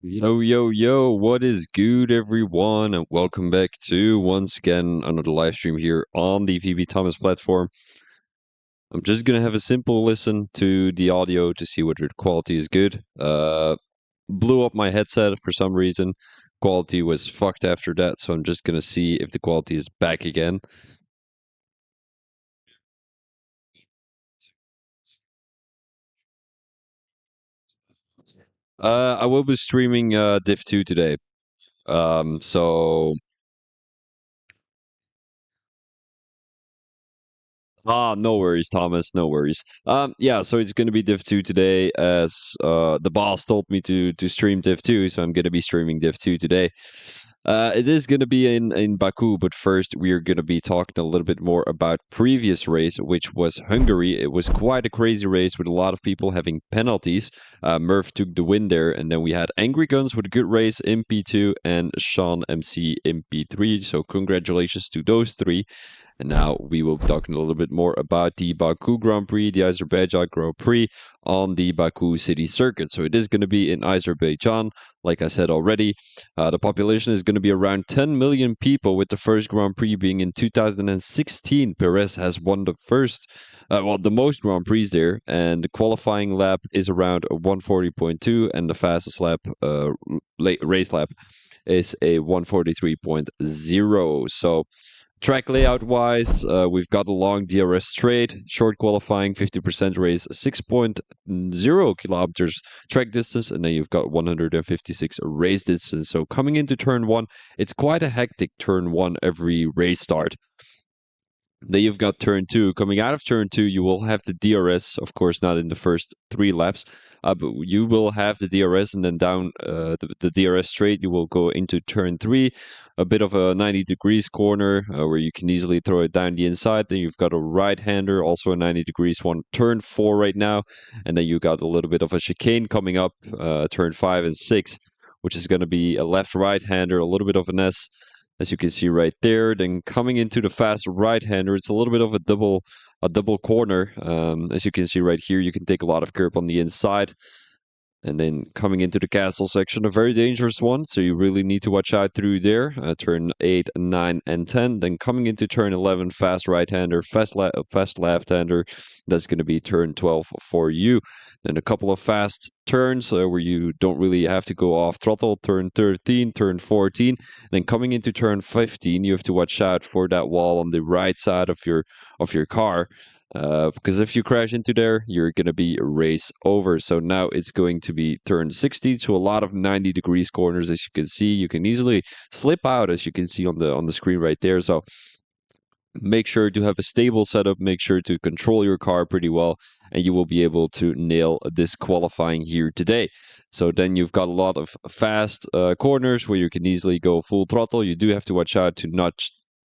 Yo, yo, yo, what is good, everyone? And welcome back to once again another live stream here on the VB Thomas platform. I'm just gonna have a simple listen to the audio to see whether the quality is good. Blew up my headset for some reason. Quality was fucked after that, so I'm just gonna see if the quality is back again. I will be streaming Div 2 today. So no worries, Thomas. No worries. Yeah, so it's gonna be Div 2 today, as the boss told me to stream Div 2, so I'm gonna be streaming Div 2 today. It is gonna be in Baku, but first we are gonna be talking a little bit more about previous race, which was Hungary. It was quite a crazy race with a lot of people having penalties. Murph took the win there, and then we had Angry Guns with a good race in P2 and Sean MC in P3. So congratulations to those three. And now we will be talking a little bit more about the Baku Grand Prix, the Azerbaijan Grand Prix on the Baku city circuit. So it is going to be in Azerbaijan, like I said already. The population is going to be around 10 million people, with the first Grand Prix being in 2016. Perez has won the most Grand Prix there, and the qualifying lap is around a 140.2, and the fastest lap, race lap, is a 143.0. So track layout wise, we've got a long DRS straight, short qualifying, 50% race, 6.0 kilometers track distance, and then you've got 156 race distance. So coming into turn one, it's quite a hectic turn one every race start. Then you've got turn two. Coming out of turn two, you will have the DRS, of course, not in the first three laps, but you will have the DRS, and then down the DRS straight, you will go into turn three, a bit of a 90 degrees corner where you can easily throw it down the inside. Then you've got a right hander, also a 90 degrees one, turn four right now, and then you got a little bit of a chicane coming up, turn five and six, which is going to be a left right hander, a little bit of an S, as you can see right there. Then coming into the fast right-hander, it's a little bit of a double corner. As you can see right here, you can take a lot of curb on the inside. And then coming into the castle section, a very dangerous one, so you really need to watch out through there. Turn 8, 9, and 10. Then coming into turn 11, fast right-hander, fast left-hander. That's going to be turn 12 for you. Then a couple of fast turns where you don't really have to go off throttle. Turn 13, turn 14. Then coming into turn 15, you have to watch out for that wall on the right side of your car. Because if you crash into there, you're going to be race over. So now it's going to be turn 60 to a lot of 90 degrees corners. As you can see, you can easily slip out, as you can see on the screen right there. So make sure to have a stable setup, make sure to control your car pretty well, and you will be able to nail this qualifying here today. So then you've got a lot of fast corners where you can easily go full throttle. You do have to watch out to not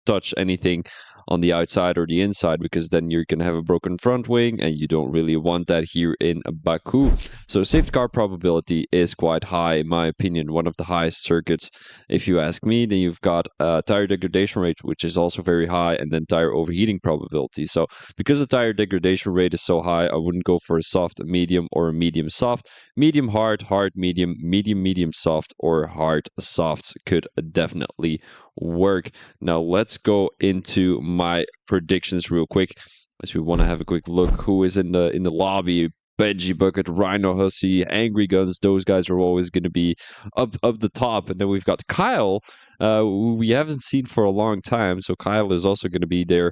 touch anything on the outside or the inside, because then you're going to have a broken front wing, and you don't really want that here in Baku. So safety car probability is quite high, in my opinion, one of the highest circuits if you ask me. Then you've got tire degradation rate, which is also very high, and then tire overheating probability. So because the tire degradation rate is so high, I wouldn't go for a soft, a medium, or a medium soft. Medium hard, hard medium, medium medium soft, or hard soft could definitely work. Now let's go into my predictions real quick, as we want to have a quick look who is in the lobby. Benji Bucket, Rhino Hussey, Angry Guns, those guys are always going to be up the top. And then we've got Kyle, who we haven't seen for a long time. So Kyle is also going to be there.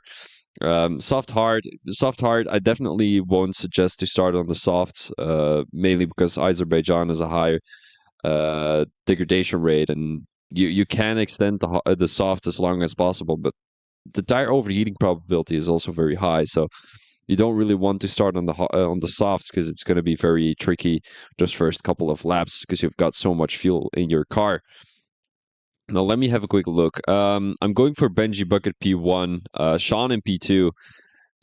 Soft hard. I definitely won't suggest to start on the softs, mainly because Azerbaijan has a high degradation rate, and you can extend the soft as long as possible, but the tire overheating probability is also very high. So you don't really want to start on the softs, because it's going to be very tricky just first couple of laps, because you've got so much fuel in your car. Now let me have a quick look. I'm going for Benji Bucket P1, Sean in P2,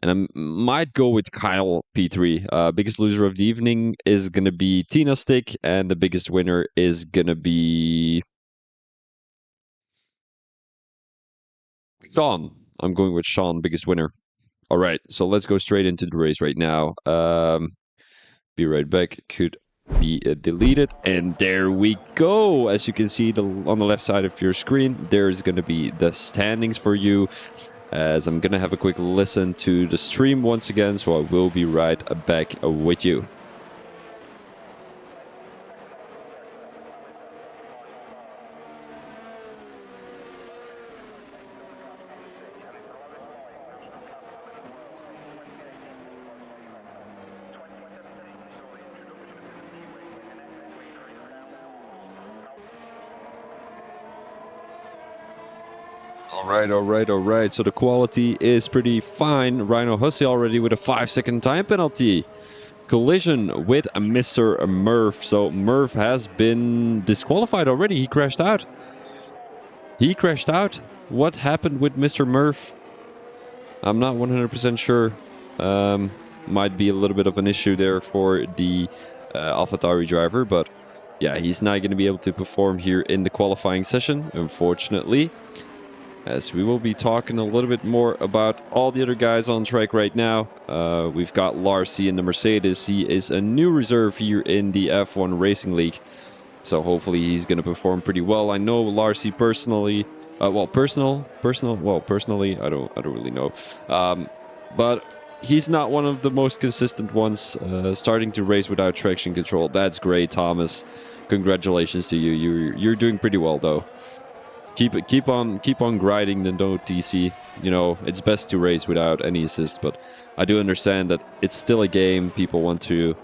and I might go with Kyle P3. Biggest loser of the evening is gonna be Tina Stick, and the biggest winner is gonna be Sean. I'm going with Sean, biggest winner. All right, so let's go straight into the race right now. Be right back. Could be deleted. And there we go. As you can see on the left side of your screen, there's going to be the standings for you. As I'm going to have a quick listen to the stream once again, so I will be right back with you. All right. So the quality is pretty fine. Rhino Hussey already with a 5-second time penalty. Collision with Mr. Murph. So Murph has been disqualified already. He crashed out. What happened with Mr. Murph? I'm not 100% sure. Might be a little bit of an issue there for the AlphaTauri driver, but yeah, he's not going to be able to perform here in the qualifying session, unfortunately. As we will be talking a little bit more about all the other guys on track right now. We've got Larcy in the Mercedes. He is a new reserve here in the F1 Racing League. So hopefully he's going to perform pretty well. I know Larcy personally. Personally, I don't really know. But he's not one of the most consistent ones. Starting to race without traction control. That's great, Thomas. Congratulations to you. You're doing pretty well though. Keep on grinding the no TC. You know, it's best to race without any assist, but I do understand that it's still a game. People want to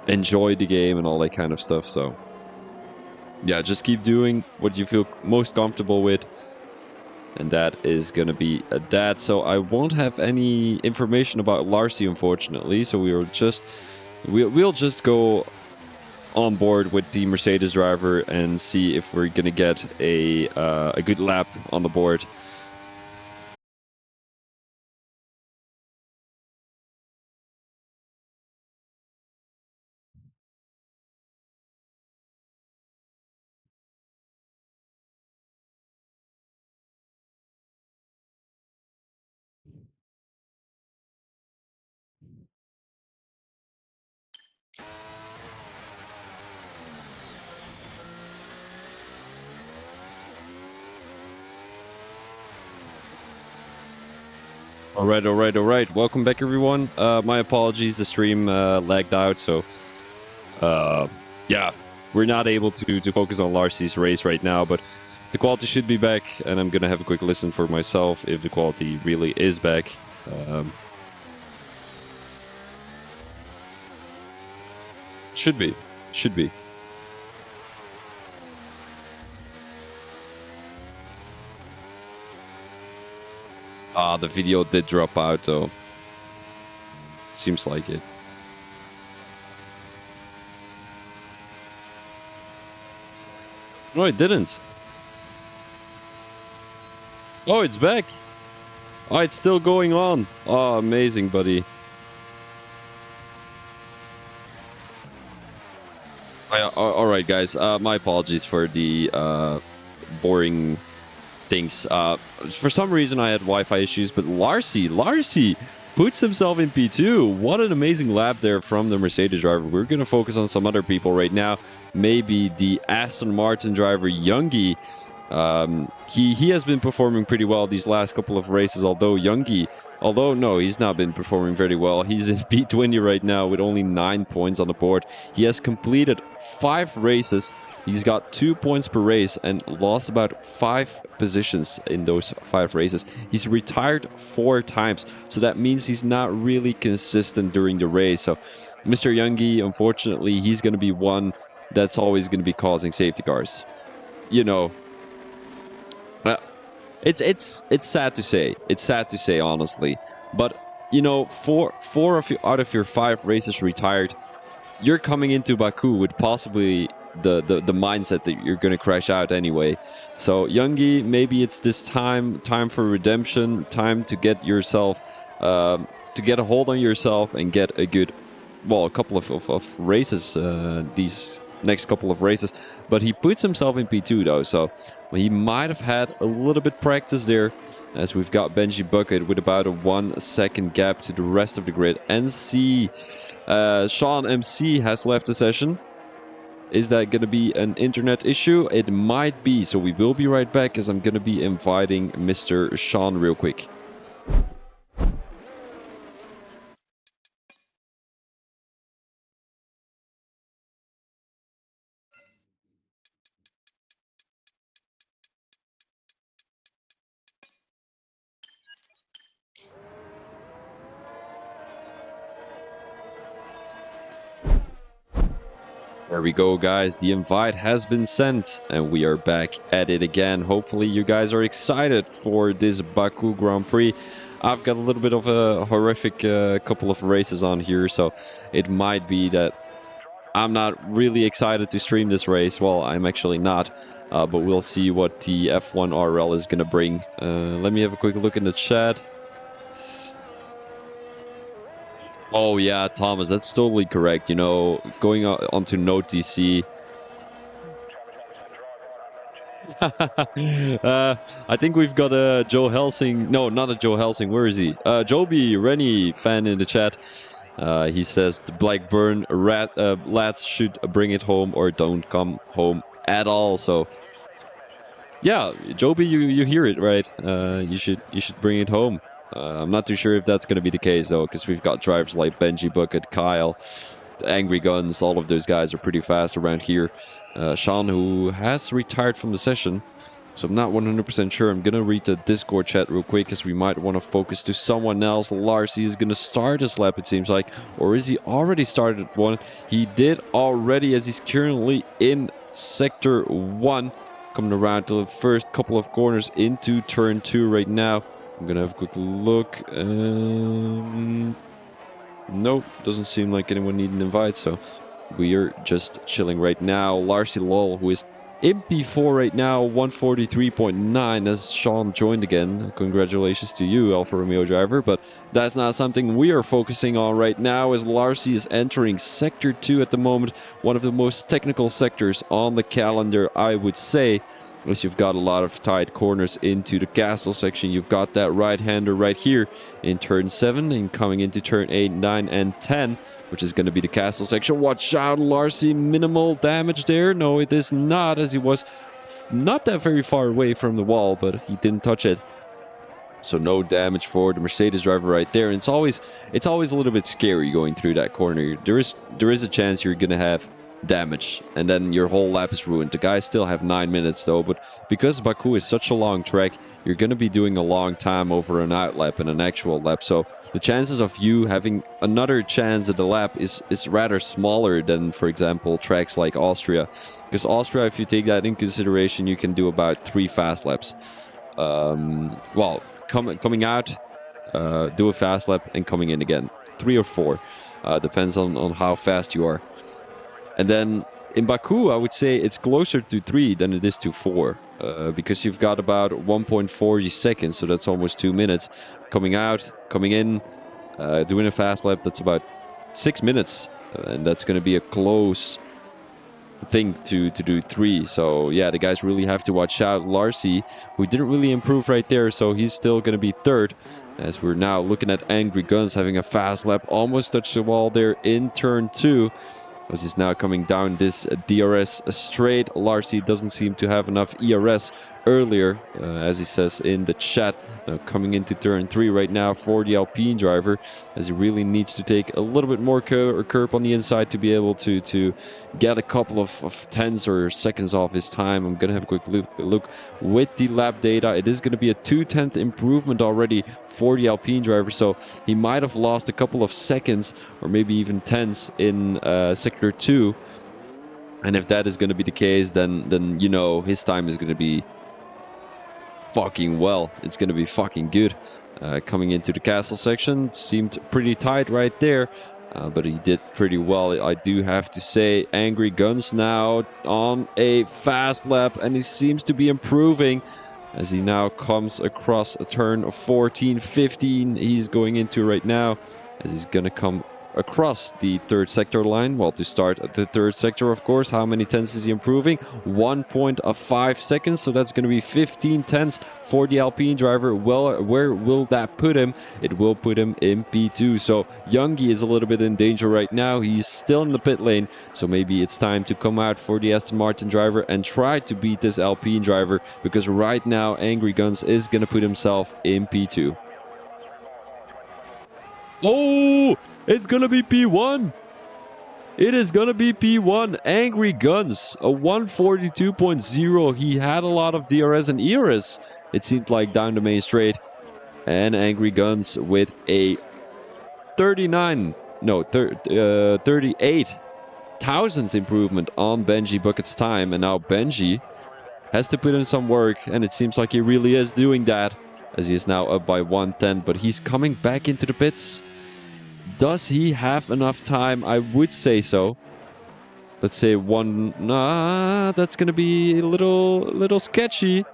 enjoy the game and all that kind of stuff. So yeah, just keep doing what you feel most comfortable with, and that is gonna be that. So I won't have any information about Larcy, unfortunately. So we'll just go on board with the Mercedes driver and see if we're gonna get a good lap on the board. All right. Welcome back, everyone. My apologies, the stream lagged out, so yeah, we're not able to focus on Larcy's race right now, but the quality should be back, and I'm gonna have a quick listen for myself if the quality really is back. Should be. The video did drop out, though. Seems like it. No, it didn't. Oh, it's back. Oh, it's still going on. Oh, amazing, buddy. All right, guys. My apologies for the boring things. For some reason, I had Wi-Fi issues, but Larcy puts himself in P2. What an amazing lap there from the Mercedes driver. We're going to focus on some other people right now. Maybe the Aston Martin driver, Youngie. He has been performing pretty well these last couple of races, although no, he's not been performing very well. He's in P20 right now with only 9 points on the board. He has completed 5 races. He's got 2 points per race and lost about 5 positions in those 5 races. He's retired 4 times, so that means he's not really consistent during the race. So Mr. Youngie, unfortunately, he's going to be one that's always going to be causing safety cars. You know, it's sad to say. It's sad to say, honestly. But, you know, four out of your 5 races retired, you're coming into Baku with possibly the mindset that you're going to crash out anyway. So, Youngie, maybe it's this time for redemption, time to get yourself, to get a hold on yourself and get a good, a couple of races, these next couple of races. But he puts himself in P2 though, so he might have had a little bit practice there, as we've got Benji Bucket with about a 1 second gap to the rest of the grid. NC, Sean MC has left the session. Is that going to be an internet issue? It might be. So we will be right back as I'm going to be inviting Mr. Sean real quick. There we go, guys. The invite has been sent, and we are back at it again. Hopefully, you guys are excited for this Baku Grand Prix. I've got a little bit of a horrific couple of races on here, so it might be that I'm not really excited to stream this race. Well, I'm actually not, but we'll see what the F1 RL is going to bring. Let me have a quick look in the chat. Oh yeah, Thomas, that's totally correct. You know, going onto Note DC. I think we've got a Joe Helsing. No, not a Joe Helsing. Where is he? Joby Rennie fan in the chat. He says the Blackburn lads should bring it home or don't come home at all. So yeah, Joby, you hear it right. You should bring it home. I'm not too sure if that's going to be the case though, because we've got drivers like Benji Bucket, Kyle, the Angry Guns. All of those guys are pretty fast around here. Sean, who has retired from the session, so I'm not 100% sure. I'm going to read the Discord chat real quick because we might want to focus to someone else. Larcy is going to start his lap, it seems like. Or is he already started one? He did already, as he's currently in Sector 1. Coming around to the first couple of corners into Turn 2 right now. I'm going to have a quick look. Nope, doesn't seem like anyone needing an invite, so we are just chilling right now. Larcy Lol, who is in P4 right now, 143.9 as Sean joined again. Congratulations to you, Alfa Romeo driver, but that's not something we are focusing on right now, as Larcy is entering Sector 2 at the moment, one of the most technical sectors on the calendar, I would say. As you've got a lot of tight corners into the castle section. You've got that right-hander right here in turn 7 and coming into turn 8, 9, and 10, which is going to be the castle section. Watch out, Larcy, minimal damage there. No, it is not, as he was not that very far away from the wall, but he didn't touch it. So no damage for the Mercedes driver right there. And it's always a little bit scary going through that corner. There is a chance you're going to have damage and then your whole lap is ruined. The guys still have 9 minutes though, but because Baku is such a long track, you're going to be doing a long time over an out lap and an actual lap, so the chances of you having another chance at the lap is rather smaller than, for example, tracks like Austria, because Austria, if you take that in consideration, you can do about 3 fast laps. Well, coming out, do a fast lap, and coming in again, 3 or 4, depends on how fast you are. And then in Baku, I would say it's closer to 3 than it is to 4, because you've got about 1.40 seconds, so that's almost 2 minutes. Coming out, coming in, doing a fast lap, that's about 6 minutes, and that's going to be a close thing to do 3. So yeah, the guys really have to watch out. Larcy, who didn't really improve right there, so he's still going to be 3rd. As we're now looking at Angry Guns having a fast lap, almost touched the wall there in turn 2. As he's now coming down this DRS straight. Larcy doesn't seem to have enough ERS earlier, as he says in the chat. Now coming into turn 3 right now for the Alpine driver, as he really needs to take a little bit more curb on the inside to be able to get a couple of tenths or seconds off his time. I'm going to have a quick look with the lap data. It is going to be a 2/10 improvement already for the Alpine driver, so he might have lost a couple of seconds or maybe even tenths in Sector 2. And if that is going to be the case, then you know his time is going to be fucking well. It's going to be fucking good. Coming into the castle section, seemed pretty tight right there, but he did pretty well, I do have to say. Angry Guns now on a fast lap, and he seems to be improving as he now comes across a turn of 14, 15 he's going into right now, as he's going to come across the third sector line. Well, to start at the third sector, of course, how many tenths is he improving? 1.5 seconds, so that's going to be 15 tenths for the Alpine driver. Well, where will that put him? It will put him in P2. So Youngie is a little bit in danger right now. He's still in the pit lane, so maybe it's time to come out for the Aston Martin driver and try to beat this Alpine driver, because right now Angry Guns is going to put himself in P2. Oh, it's going to be P1. It is going to be P1. Angry Guns, a 142.0. He had a lot of DRS and ERS, it seemed like, down the main straight. And Angry Guns with a 38 thousandths improvement on Benji Bucket's time. And now Benji has to put in some work, and it seems like he really is doing that, as he is now up by 110, but he's coming back into the pits. Does he have enough time? I would say so. Let's say one. Nah, that's going to be a little sketchy.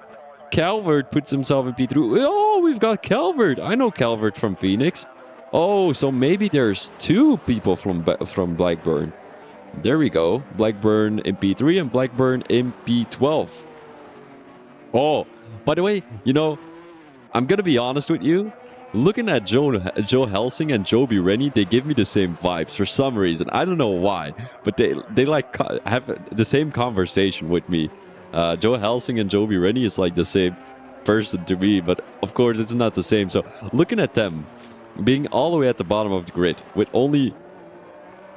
Calvert puts himself in P3. Oh, we've got Calvert. I know Calvert from Phoenix. Oh, so maybe there's two people from Blackburn. There we go. Blackburn in P3 and Blackburn in P12. Oh, by the way, you know, I'm going to be honest with you. Looking at Joe Helsing and Joby Rennie, they give me the same vibes for some reason. I don't know why, but they like have the same conversation with me. Joe Helsing and Joby Rennie is like the same person to me, but of course it's not the same. So looking at them being all the way at the bottom of the grid with only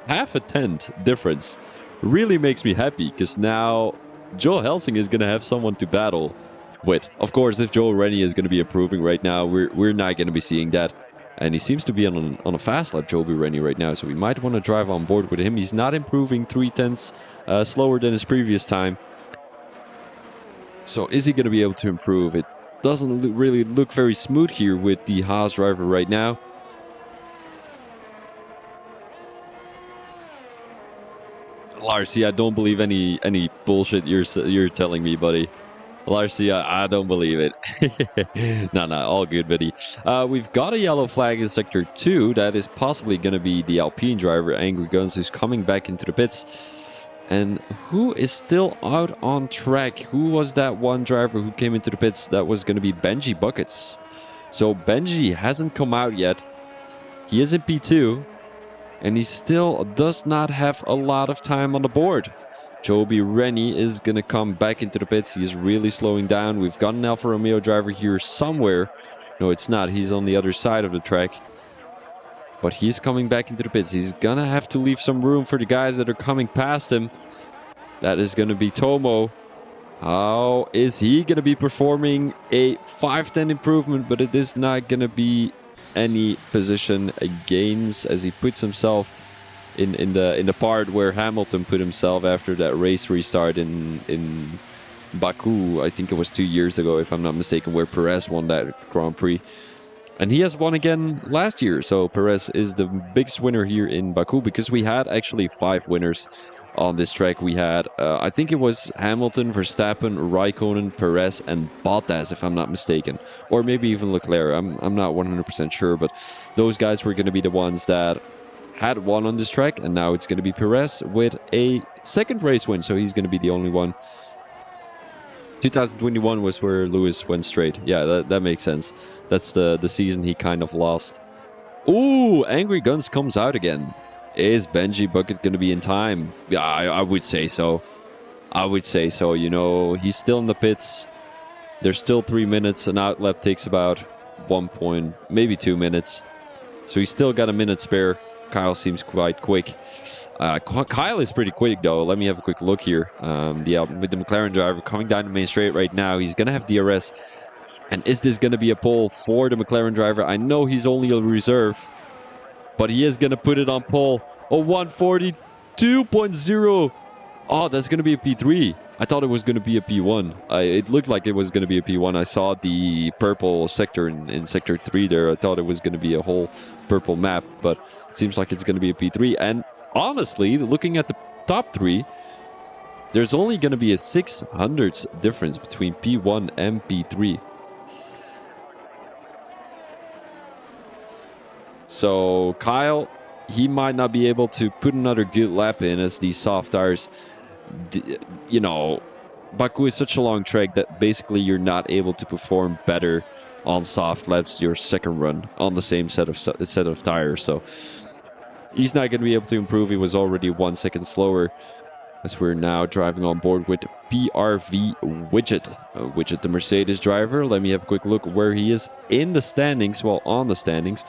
half a tenth difference really makes me happy, because now Joe Helsing is going to have someone to battle with. Of course, if Joe Rennie is going to be improving right now, we're not going to be seeing that. And he seems to be on a fast lap, Joby Rennie, right now, so we might want to drive on board with him. He's not improving 3 tenths slower than his previous time. So is he going to be able to improve? It doesn't really look very smooth here with the Haas driver right now. Larcy, I don't believe any bullshit you're telling me, buddy. Larcy, I don't believe it. No, all good, buddy. We've got a yellow flag in Sector 2. That is possibly going to be the Alpine driver, Angry Guns, who's coming back into the pits. And who is still out on track? Who was that one driver who came into the pits? That was going to be Benji Buckets. So Benji hasn't come out yet. He is in P2. And he still does not have a lot of time on the board. Joby Rennie is going to come back into the pits. He's really slowing down. We've got an Alfa Romeo driver here somewhere. No, it's not. He's on the other side of the track. But he's coming back into the pits. He's going to have to leave some room for the guys that are coming past him. That is going to be Tomo. How is he going to be performing a 5-10 improvement? But it is not going to be any position gains, as he puts himself in the part where Hamilton put himself after that race restart in Baku. I think it was 2 years ago, if I'm not mistaken, where Perez won that Grand Prix. And he has won again last year. So Perez is the biggest winner here in Baku, because we had actually 5 winners on this track. We had, I think it was Hamilton, Verstappen, Raikkonen, Perez, and Bottas, if I'm not mistaken. Or maybe even Leclerc. I'm not 100% sure. But those guys were going to be the ones that had won on this track. And now it's going to be Perez with a second race win. So he's going to be the only one. 2021 was where Lewis went straight. Yeah, that makes sense. That's the season he kind of lost. Ooh, Angry Guns comes out again. Is Benji Bucket going to be in time? Yeah, I would say so. I would say so. You know, he's still in the pits. There's still 3 minutes. An out lap takes about 1 maybe 2 minutes. So he's still got a minute spare. Kyle seems quite quick. Kyle is pretty quick, though. Let me have a quick look here. With the McLaren driver coming down the main straight right now, he's going to have DRS. And is this going to be a pole for the McLaren driver? I know he's only a reserve, but he is going to put it on pole. A 142.0. Oh, that's going to be a P3. I thought it was going to be a P1. It looked like it was going to be a P1. I saw the purple sector in Sector 3 there. I thought it was going to be a whole purple map, but it seems like it's going to be a P3. And honestly, looking at the top 3, there's only going to be a 600th difference between P1 and P3. So Kyle he might not be able to put another good lap in as these soft tires, you know, Baku is such a long track that basically you're not able to perform better on soft laps your second run on the same set of tires. So he's not going to be able to improve. He was already 1 second slower as we're now driving on board with PRV Widget. Widget, the Mercedes driver. Let me have a quick look where he is in the standings. Well, on the standings.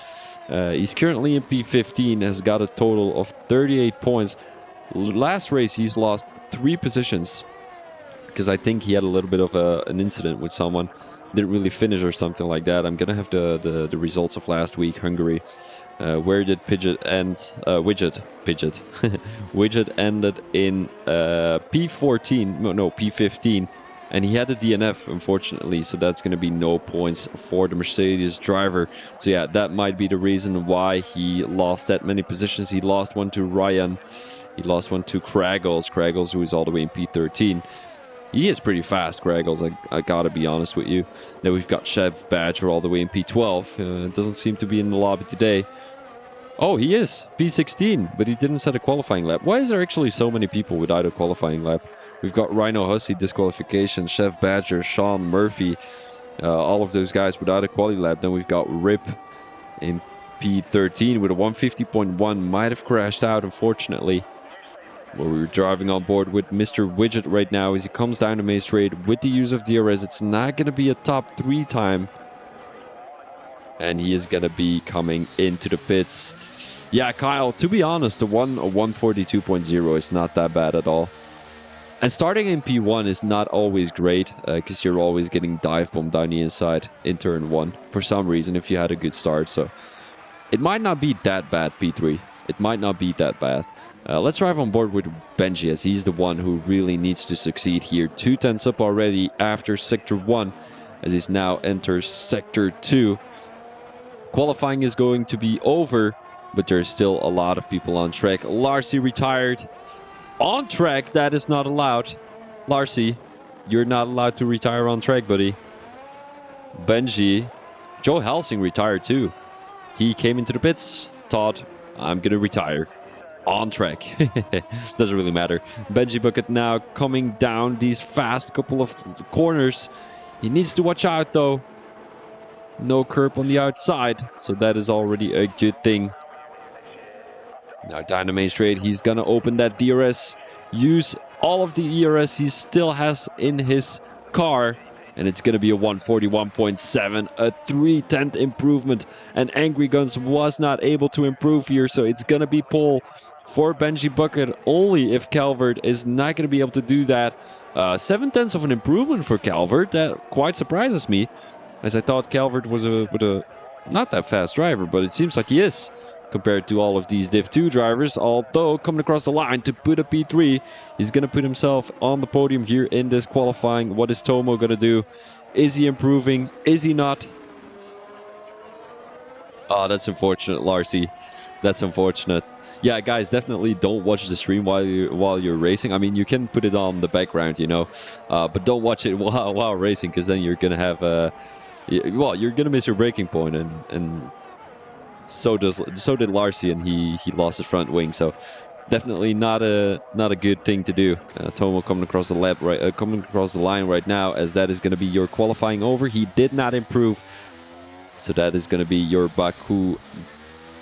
He's currently in P15, has got a total of 38 points. Last race, he's lost 3 positions because I think he had a little bit of an incident with someone. Didn't really finish or something like that. I'm going to have the results of last week, Hungary. Where did Pidget end? Pidget. Widget ended in P14, no, P15, and he had a DNF, unfortunately, so that's going to be no points for the Mercedes driver. So yeah, that might be the reason why he lost that many positions. He lost one to Ryan, he lost one to Kraggles, who is all the way in P13. He is pretty fast, Kraggles, I gotta be honest with you. Then we've got Chev Badger all the way in P12. Doesn't seem to be in the lobby today. Oh, he is P16, but he didn't set a qualifying lap. Why is there actually so many people without a qualifying lap? We've got Rhino Hussey disqualification, Chef Badger, Sean Murphy, all of those guys without a quali lap. Then we've got Rip in P13 with a 150.1. Might have crashed out, unfortunately. Well, we're driving on board with Mr. Widget right now as he comes down to Main Straight with the use of DRS. It's not going to be a top 3 time. And he is going to be coming into the pits. Yeah, Kyle, to be honest, the 142.0 is not that bad at all. And starting in P1 is not always great because you're always getting dive bombed down the inside in turn 1 for some reason if you had a good start. So it might not be that bad, P3. It might not be that bad. Let's drive on board with Benji as he's the one who really needs to succeed here. 2 tenths up already after Sector 1 as he now enters Sector 2. Qualifying is going to be over, but there's still a lot of people on track. Larcy retired. On track, that is not allowed. Larcy, you're not allowed to retire on track, buddy. Benji. Joe Helsing retired too. He came into the pits, thought, I'm going to retire. On track. Doesn't really matter. Benji Bucket now coming down these fast couple of corners. He needs to watch out though. No curb on the outside, so that is already a good thing. Now down the Main Straight, he's gonna open that DRS. Use all of the ERS he still has in his car. And it's going to be a 141.7, a 3/10 improvement. And Angry Guns was not able to improve here, so it's going to be pole for Benji Bucket only if Calvert is not going to be able to do that. 7/10 of an improvement for Calvert. That quite surprises me, as I thought Calvert was a not that fast driver, but it seems like he is compared to all of these Div 2 drivers. Although coming across the line to put a P3, he's going to put himself on the podium here in this qualifying. What is Tomo going to do? Is he improving? Is he not? Oh, that's unfortunate, Larcy. That's unfortunate. Yeah, guys, definitely don't watch the stream while you're racing. I mean, you can put it on the background, you know, but don't watch it while racing, because then you're gonna have you're gonna miss your braking point, and so did Larcy, and he lost his front wing. So definitely not a good thing to do. Tomo coming across the line right now, as that is going to be your qualifying over. He did not improve, so that is going to be your Baku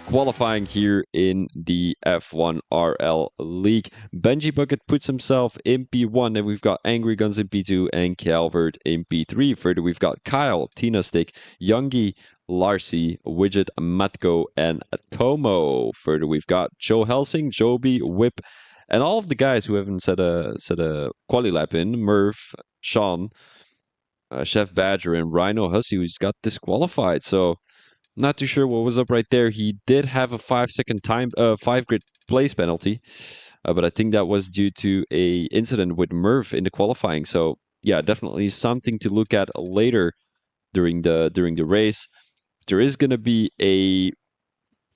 qualifying here in the F1 RL League. Benji Bucket puts himself in P1, and we've got Angry Guns in P2 and Calvert in P3. Further, we've got Kyle, Tina Stick, Youngie, Larcy, Widget, Matko, and Tomo. Further, we've got Joe Helsing, Joby, Whip, and all of the guys who haven't set a quali lap in. Murph, Sean, Chef Badger, and Rhino Hussey, who's got disqualified. So not too sure what was up right there. He did have a 5-second time, 5-grid place penalty, but I think that was due to a incident with Murph in the qualifying. So yeah, definitely something to look at later during the race. There is going to be a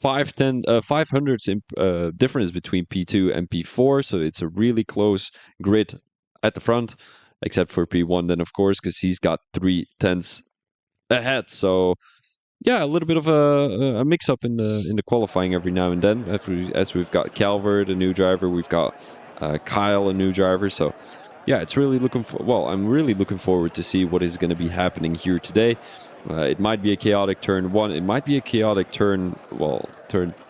500s difference between P2 and P4, so it's a really close grid at the front, except for P1 then, of course, because he's got 3/10 ahead. So yeah, a little bit of a mix up in the qualifying every now and then. As we've got Calvert, a new driver, we've got Kyle, a new driver. So yeah, it's really looking for. Well, I'm really looking forward to see what is going to be happening here today. It might be a chaotic turn one. It might be a chaotic turn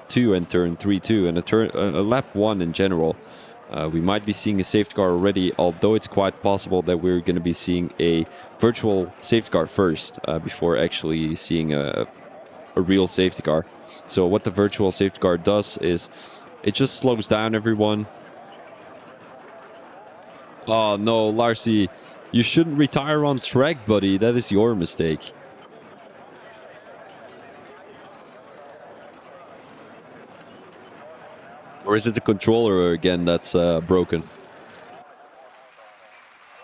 two and turn three too, and a lap one in general. We might be seeing a safety car already, although it's quite possible that we're going to be seeing a virtual safety car first before actually seeing a real safety car. So what the virtual safety car does is it just slows down everyone. Oh no, Larcy, you shouldn't retire on track, buddy. That is your mistake. Or is it the controller again that's broken?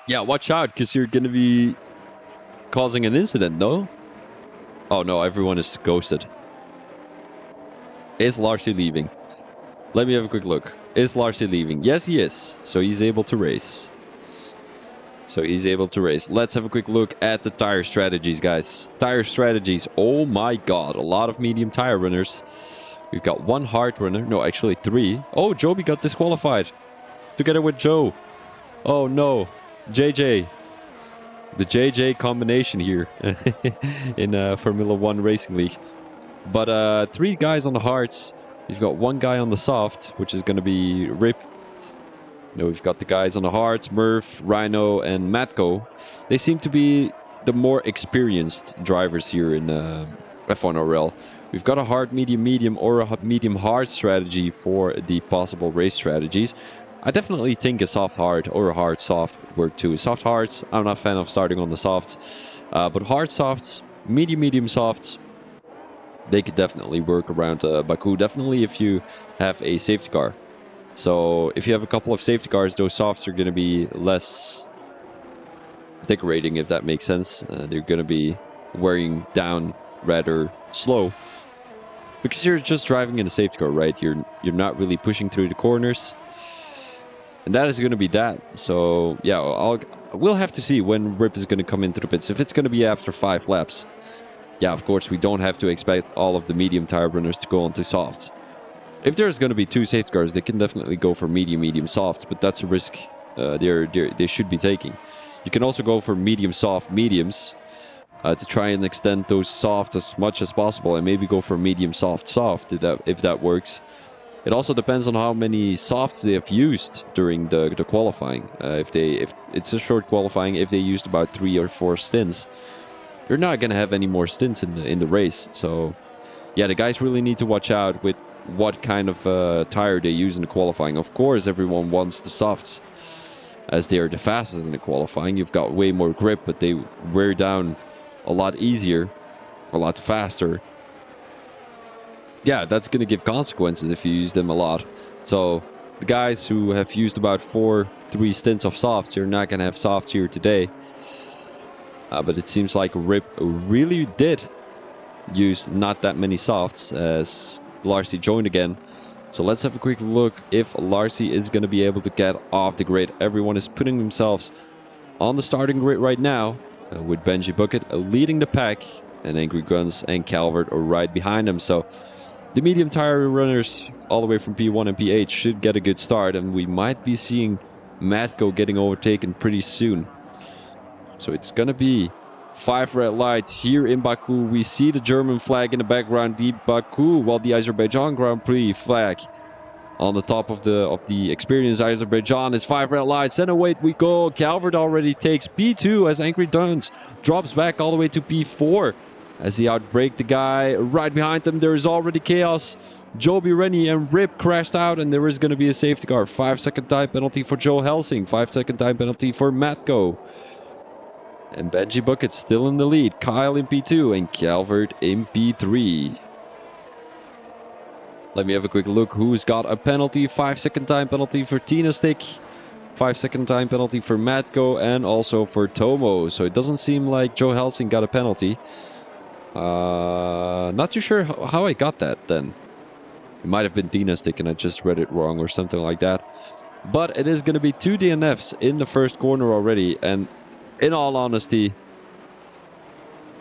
Yeah, watch out, because you're going to be causing an incident, no? Oh no, everyone is ghosted. Is Larcy leaving? Let me have a quick look. Is Larcy leaving? Yes, he is. So he's able to race. Let's have a quick look at the tire strategies, guys. Tire strategies. Oh my god. A lot of medium tire runners. We've got one hard runner. No, actually three. Oh, Joby got disqualified. Together with Joe. Oh no. JJ. The JJ combination here in Formula 1 Racing League. But three guys on the hards. You've got one guy on the soft, which is going to be Rip. We've got the guys on the hards, Murph, Rhino, and Matko. They seem to be the more experienced drivers here in F1 RL. We've got a hard, medium, or a medium hard strategy for the possible race strategies. I definitely think a soft hard or a hard soft would work too. Soft hards, I'm not a fan of starting on the softs. But hard softs, medium softs, they could definitely work around Baku. Definitely if you have a safety car. So if you have a couple of safety cars, those softs are going to be less decorating, if that makes sense. They're going to be wearing down rather slow. Because you're just driving in a safety car, right? You're not really pushing through the corners. And that is going to be that. So yeah, we'll have to see when Rip is going to come into the pits. If it's going to be after 5 laps, yeah, of course, we don't have to expect all of the medium tire runners to go onto softs. If there's going to be 2 safety cars, they can definitely go for medium softs, but that's a risk they should be taking. You can also go for medium soft mediums to try and extend those soft as much as possible, and maybe go for medium soft if that works. It also depends on how many softs they have used during the qualifying. If it's a short qualifying, if they used about 3 or 4 stints, you're not going to have any more stints in the race. So yeah, the guys really need to watch out with what kind of tire they use in the qualifying. Of course, everyone wants the softs as they are the fastest in the qualifying. You've got way more grip, but they wear down a lot easier, a lot faster. Yeah, that's going to give consequences if you use them a lot. So the guys who have used about 3 stints of softs, you're not going to have softs here today. But it seems like Rip really did use not that many softs as Larcy joined again. So let's have a quick look if Larcy is going to be able to get off the grid. Everyone is putting themselves on the starting grid right now, with Benji Bucket leading the pack, and Angry Guns and Calvert are right behind him. So the medium tire runners all the way from P1 and P8 should get a good start, and we might be seeing Matko getting overtaken pretty soon. So it's going to be 5 red lights here in Baku. We see the German flag in the background, the Baku, while the Azerbaijan Grand Prix flag on the top of the experienced Azerbaijan is 5 red lights. And away we go. Calvert already takes P2 as Angry Duns drops back all the way to P4 as he outbrake the guy right behind them. There is already chaos. Joby, Rennie, and Rip crashed out, and there is going to be a safety car. 5-second time penalty for Joe Helsing. 5-second time penalty for Matko. And Benji Bucket still in the lead. Kyle in P2 and Calvert in P3. Let me have a quick look who's got a penalty. 5-second time penalty for Tina Stick. 5-second time penalty for Matko and also for Tomo. So it doesn't seem like Joe Helsing got a penalty. Not too sure how I got that then. It might have been Tina Stick and I just read it wrong or something like that. But it is going to be 2 DNFs in the first corner already. And in all honesty,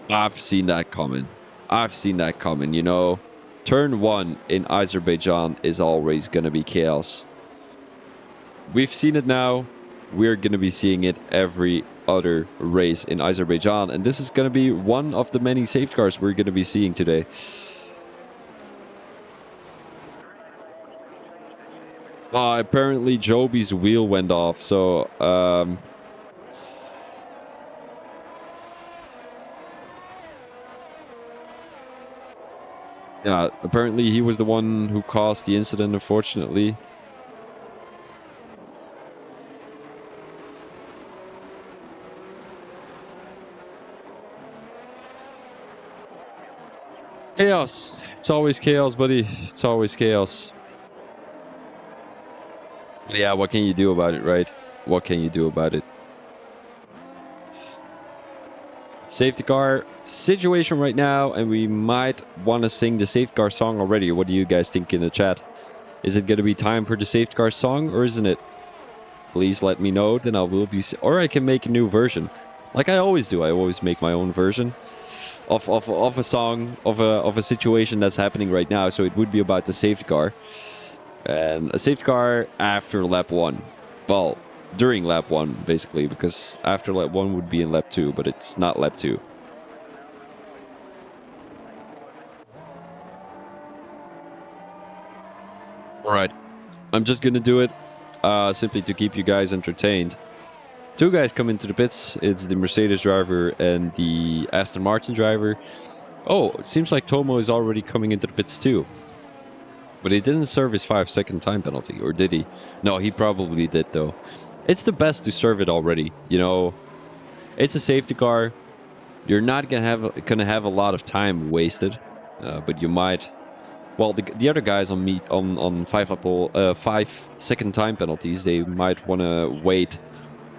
I've seen that coming. I've seen that coming, you know. Turn 1 in Azerbaijan is always going to be chaos. We've seen it now. We're going to be seeing it every other race in Azerbaijan. And this is going to be one of the many safeguards we're going to be seeing today. Apparently Joby's wheel went off, so yeah, apparently he was the one who caused the incident, unfortunately. Chaos. It's always chaos, buddy. It's always chaos. Yeah, what can you do about it, right? What can you do about it? Safety car situation right now, and we might want to sing the safety car song already. What do you guys think in the chat? Is it going to be time for the safety car song, or isn't it? Please let me know, then I will be... Or I can make a new version. Like I always do. I always make my own version of a song, of a situation that's happening right now. So it would be about the safety car. And a safety car after lap 1. Well, during lap 1, basically, because after lap 1 would be in lap 2, but it's not lap 2. Alright, I'm just gonna do it simply to keep you guys entertained. Two guys come into the pits. It's the Mercedes driver and the Aston Martin driver. Oh, it seems like Tomo is already coming into the pits too. But he didn't serve his 5-second time penalty, or did he? No, he probably did though. It's the best to serve it already. You know, it's a safety car. You're not gonna have a lot of time wasted, but you might. Well, the other guys on 5-second time penalties, they might want to wait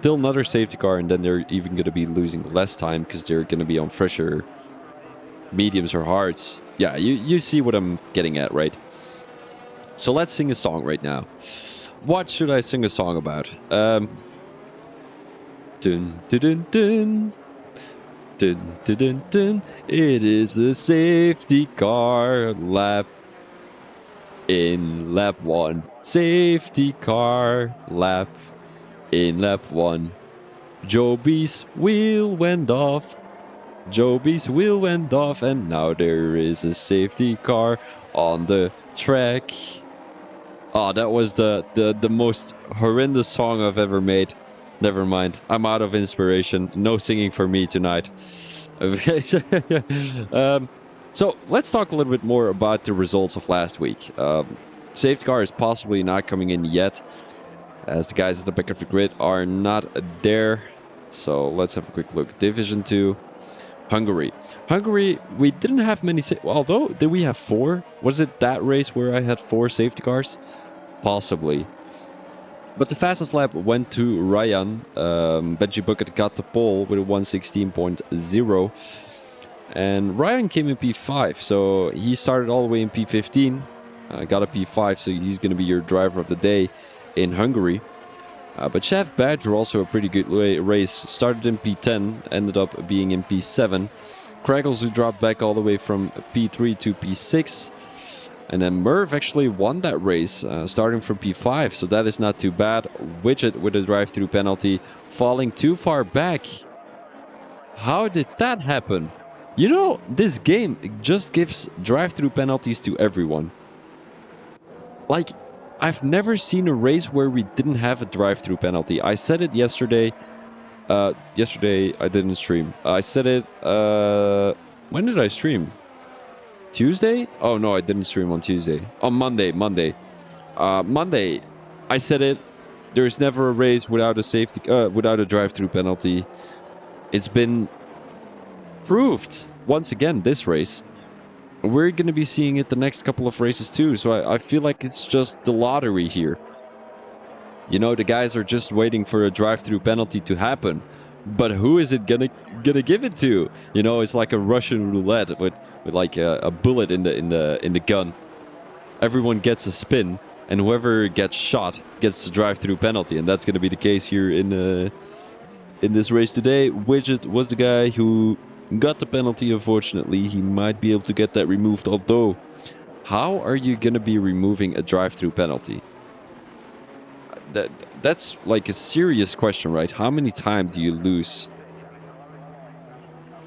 till another safety car, and then they're even going to be losing less time because they're going to be on fresher mediums or hards. Yeah, you see what I'm getting at, right? So let's sing a song right now. What should I sing a song about? Dun dun dun dun. Dun, dun, dun, dun. It is a safety car lap in lap 1. Safety car lap in lap 1. Joby's wheel went off. Joby's wheel went off, and now there is a safety car on the track. Oh, that was the most horrendous song I've ever made. Never mind. I'm out of inspiration. No singing for me tonight. Okay. So let's talk a little bit more about the results of last week. Safety car is possibly not coming in yet, as the guys at the back of the grid are not there. So let's have a quick look. Division 2, Hungary. Hungary, we didn't have many... Although, did we have 4? Was it that race where I had 4 safety cars? Possibly. But the fastest lap went to Ryan. Benji Bucket got the pole with a 1:16.0. And Ryan came in P5, so he started all the way in P15. Got a P5, so he's going to be your driver of the day in Hungary. But Chef Badger, also a pretty good race, started in P10, ended up being in P7. Kraggles, who dropped back all the way from P3 to P6. And then Merv actually won that race, starting from P5, so that is not too bad. Widget with a drive-through penalty, falling too far back. How did that happen? You know, this game just gives drive-through penalties to everyone. Like, I've never seen a race where we didn't have a drive-through penalty. I said it yesterday. Yesterday, I didn't stream. I said it... when did I stream? Tuesday? Oh no, I didn't stream on Tuesday. On Monday. Monday, I said it. There's never a race without a drive-through penalty. It's been proved once again this race. We're going to be seeing it the next couple of races too. So I feel like it's just the lottery here. You know, the guys are just waiting for a drive-through penalty to happen. But who is it gonna give it to? You know, it's like a Russian roulette with like a bullet in the gun. Everyone gets a spin, and whoever gets shot gets the drive-through penalty, and that's gonna be the case here in this race today. Widget was the guy who got the penalty, unfortunately. He might be able to get that removed, although how are you going to be removing a drive-through penalty? That's like a serious question, right? How many times do you lose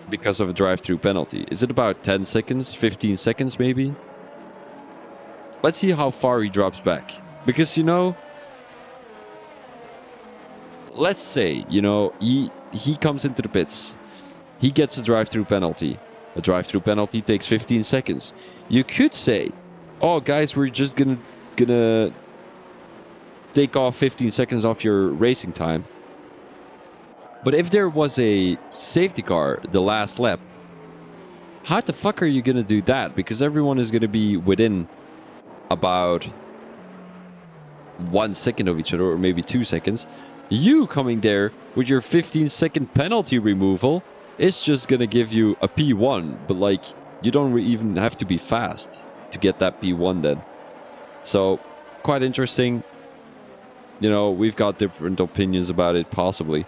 because of a drive-through penalty? Is it about 10 seconds, 15 seconds maybe? Let's see how far he drops back. Because, you know, let's say, you know, he comes into the pits. He gets a drive-through penalty. A drive-through penalty takes 15 seconds. You could say, oh, guys, we're just gonna take off 15 seconds off your racing time. But if there was a safety car the last lap, how the fuck are you gonna do that? Because everyone is gonna be within about 1 second of each other, or maybe 2 seconds. You coming there with your 15-second penalty removal is just gonna give you a P1, but like you don't even have to be fast to get that P1 then. So quite interesting. You know, we've got different opinions about it possibly.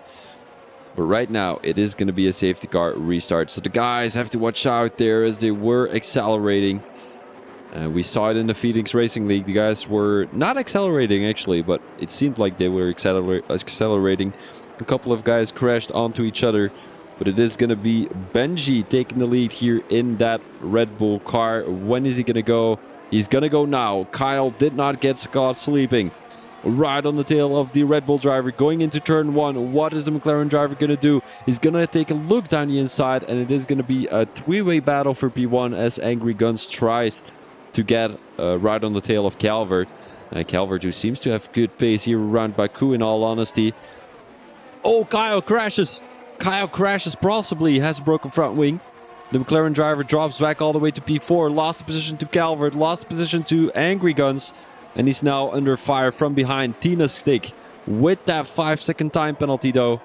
But right now, it is going to be a safety car restart. So the guys have to watch out there as they were accelerating. We saw it in the Phoenix Racing League. The guys were not accelerating, actually, but it seemed like they were accelerating. A couple of guys crashed onto each other. But it is going to be Benji taking the lead here in that Red Bull car. When is he going to go? He's going to go now. Kyle did not get caught sleeping. Right on the tail of the Red Bull driver going into turn 1. What is the McLaren driver going to do? He's going to take a look down the inside, and it is going to be a three-way battle for P1 as Angry Guns tries to get right on the tail of Calvert. Calvert, who seems to have good pace here around Baku, in all honesty. Oh, Kyle crashes. Kyle crashes, possibly has a broken front wing. The McLaren driver drops back all the way to P4. Lost the position to Calvert. Lost the position to Angry Guns. And he's now under fire from behind. Tina's stick with that 5-second time penalty, though.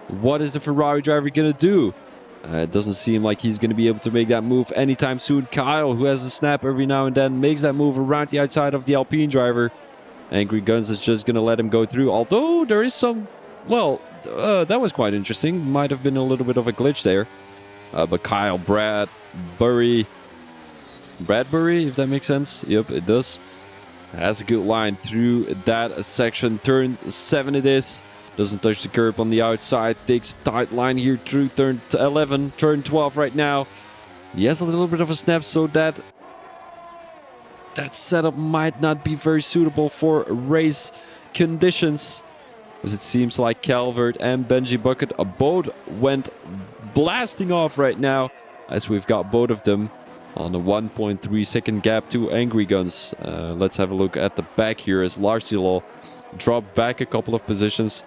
What is the Ferrari driver going to do? It doesn't seem like he's going to be able to make that move anytime soon. Kyle, who has a snap every now and then, makes that move around the outside of the Alpine driver. Angry Guns is just going to let him go through. Although there is some... Well, that was quite interesting. Might have been a little bit of a glitch there. But Kyle, Bradbury, if that makes sense. Yep, it does. Has a good line through that section. Turn 7 it is. Doesn't touch the curb on the outside. Takes a tight line here through turn 11. Turn 12 right now. He has a little bit of a snap, so that setup might not be very suitable for race conditions. As it seems like Calvert and Benji Bucket both went blasting off right now, as we've got both of them on a 1.3 second gap to Angry Guns. Let's have a look at the back here as Larsilol dropped back a couple of positions.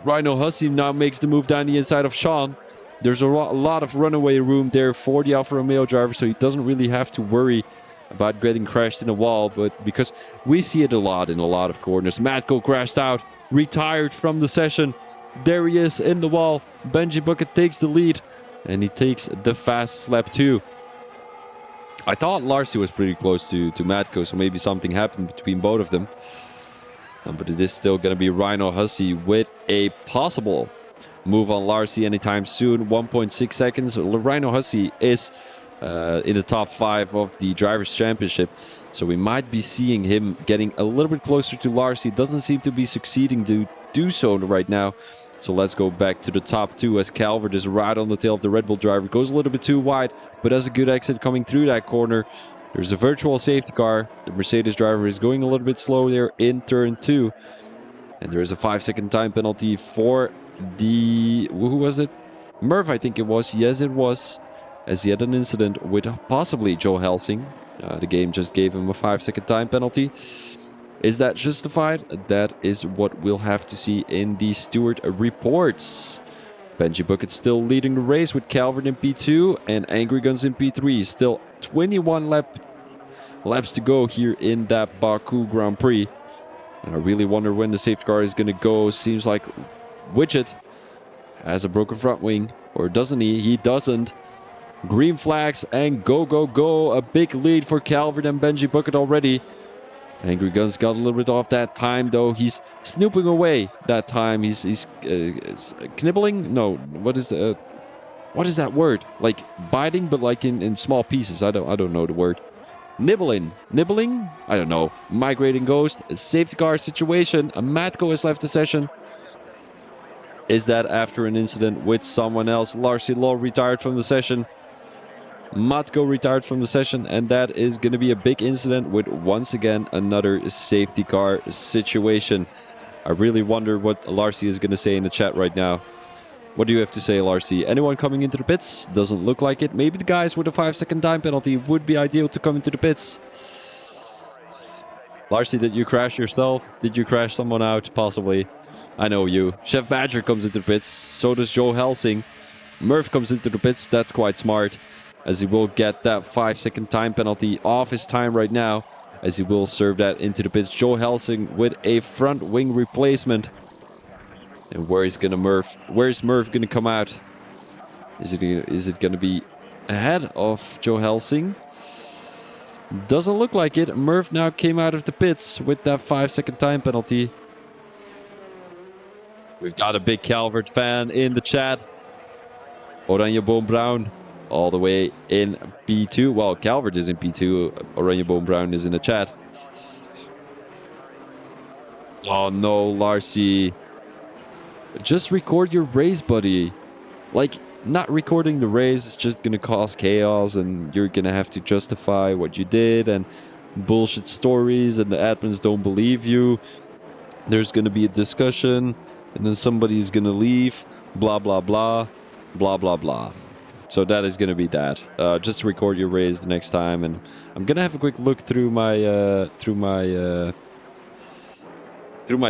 Rhino Hussey now makes the move down the inside of Sean. There's a lot of runaway room there for the Alfa Romeo driver, so he doesn't really have to worry about getting crashed in a wall, but because we see it a lot in a lot of corners. Matko crashed out, retired from the session. There he is in the wall. Benji Bucket takes the lead, and he takes the fast lap too. I thought Larcy was pretty close to Matko, so maybe something happened between both of them. But it is still going to be Rhino Hussey with a possible move on Larcy anytime soon. 1.6 seconds. Rhino Hussey is in the top 5 of the Drivers' Championship. So we might be seeing him getting a little bit closer to Larcy. Doesn't seem to be succeeding to do so right now. So let's go back to the top 2 as Calvert is right on the tail of the Red Bull driver. Goes a little bit too wide, but has a good exit coming through that corner. There's a virtual safety car. The Mercedes driver is going a little bit slow there in turn 2. And there is a 5-second time penalty for the... Who was it? Murph, I think it was. Yes, it was. As he had an incident with possibly Joe Helsing. The game just gave him a 5-second time penalty. Is that justified? That is what we'll have to see in the steward reports. Benji Bucket still leading the race with Calvert in P2 and Angry Guns in P3. Still 21 laps to go here in that Baku Grand Prix. And I really wonder when the safety car is going to go. Seems like Widget has a broken front wing. Or doesn't he? He doesn't. Green flags and go, go, go. A big lead for Calvert and Benji Bucket already. Angry Guns got a little bit off that time, though. He's snooping away that time. He's knibbling. No, what is that word? Like biting, but like in small pieces. I don't know the word. Nibbling. I don't know. Migrating Ghost. A safety car situation. A Matko has left the session. Is that after an incident with someone else? Larcy Law retired from the session. Matko retired from the session, and that is going to be a big incident with, once again, another safety car situation. I really wonder what Larcy is going to say in the chat right now. What do you have to say, Larcy? Anyone coming into the pits? Doesn't look like it. Maybe the guys with a 5-second time penalty would be ideal to come into the pits. Larcy, did you crash yourself? Did you crash someone out? Possibly. I know you. Chef Badger comes into the pits. So does Joe Helsing. Murph comes into the pits. That's quite smart, as he will get that 5-second time penalty off his time right now, as he will serve that into the pits. Joe Helsing with a front wing replacement. And where is Murph gonna come out? Is it gonna be ahead of Joe Helsing? Doesn't look like it. Murph now came out of the pits with that 5-second time penalty. We've got a big Calvert fan in the chat. Oranje Boom Brown all the way in P2. Well, Calvert is in P2. Oranje Boom Brown is in the chat. Oh no, Larcy. Just record your race, buddy. Like, not recording the race is just gonna cause chaos, and you're gonna have to justify what you did, and bullshit stories, and the admins don't believe you. There's gonna be a discussion, and then somebody's gonna leave. Blah blah blah, blah blah blah. So that is gonna be that. Just record your race the next time, and I'm gonna have a quick look through my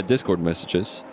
Discord messages.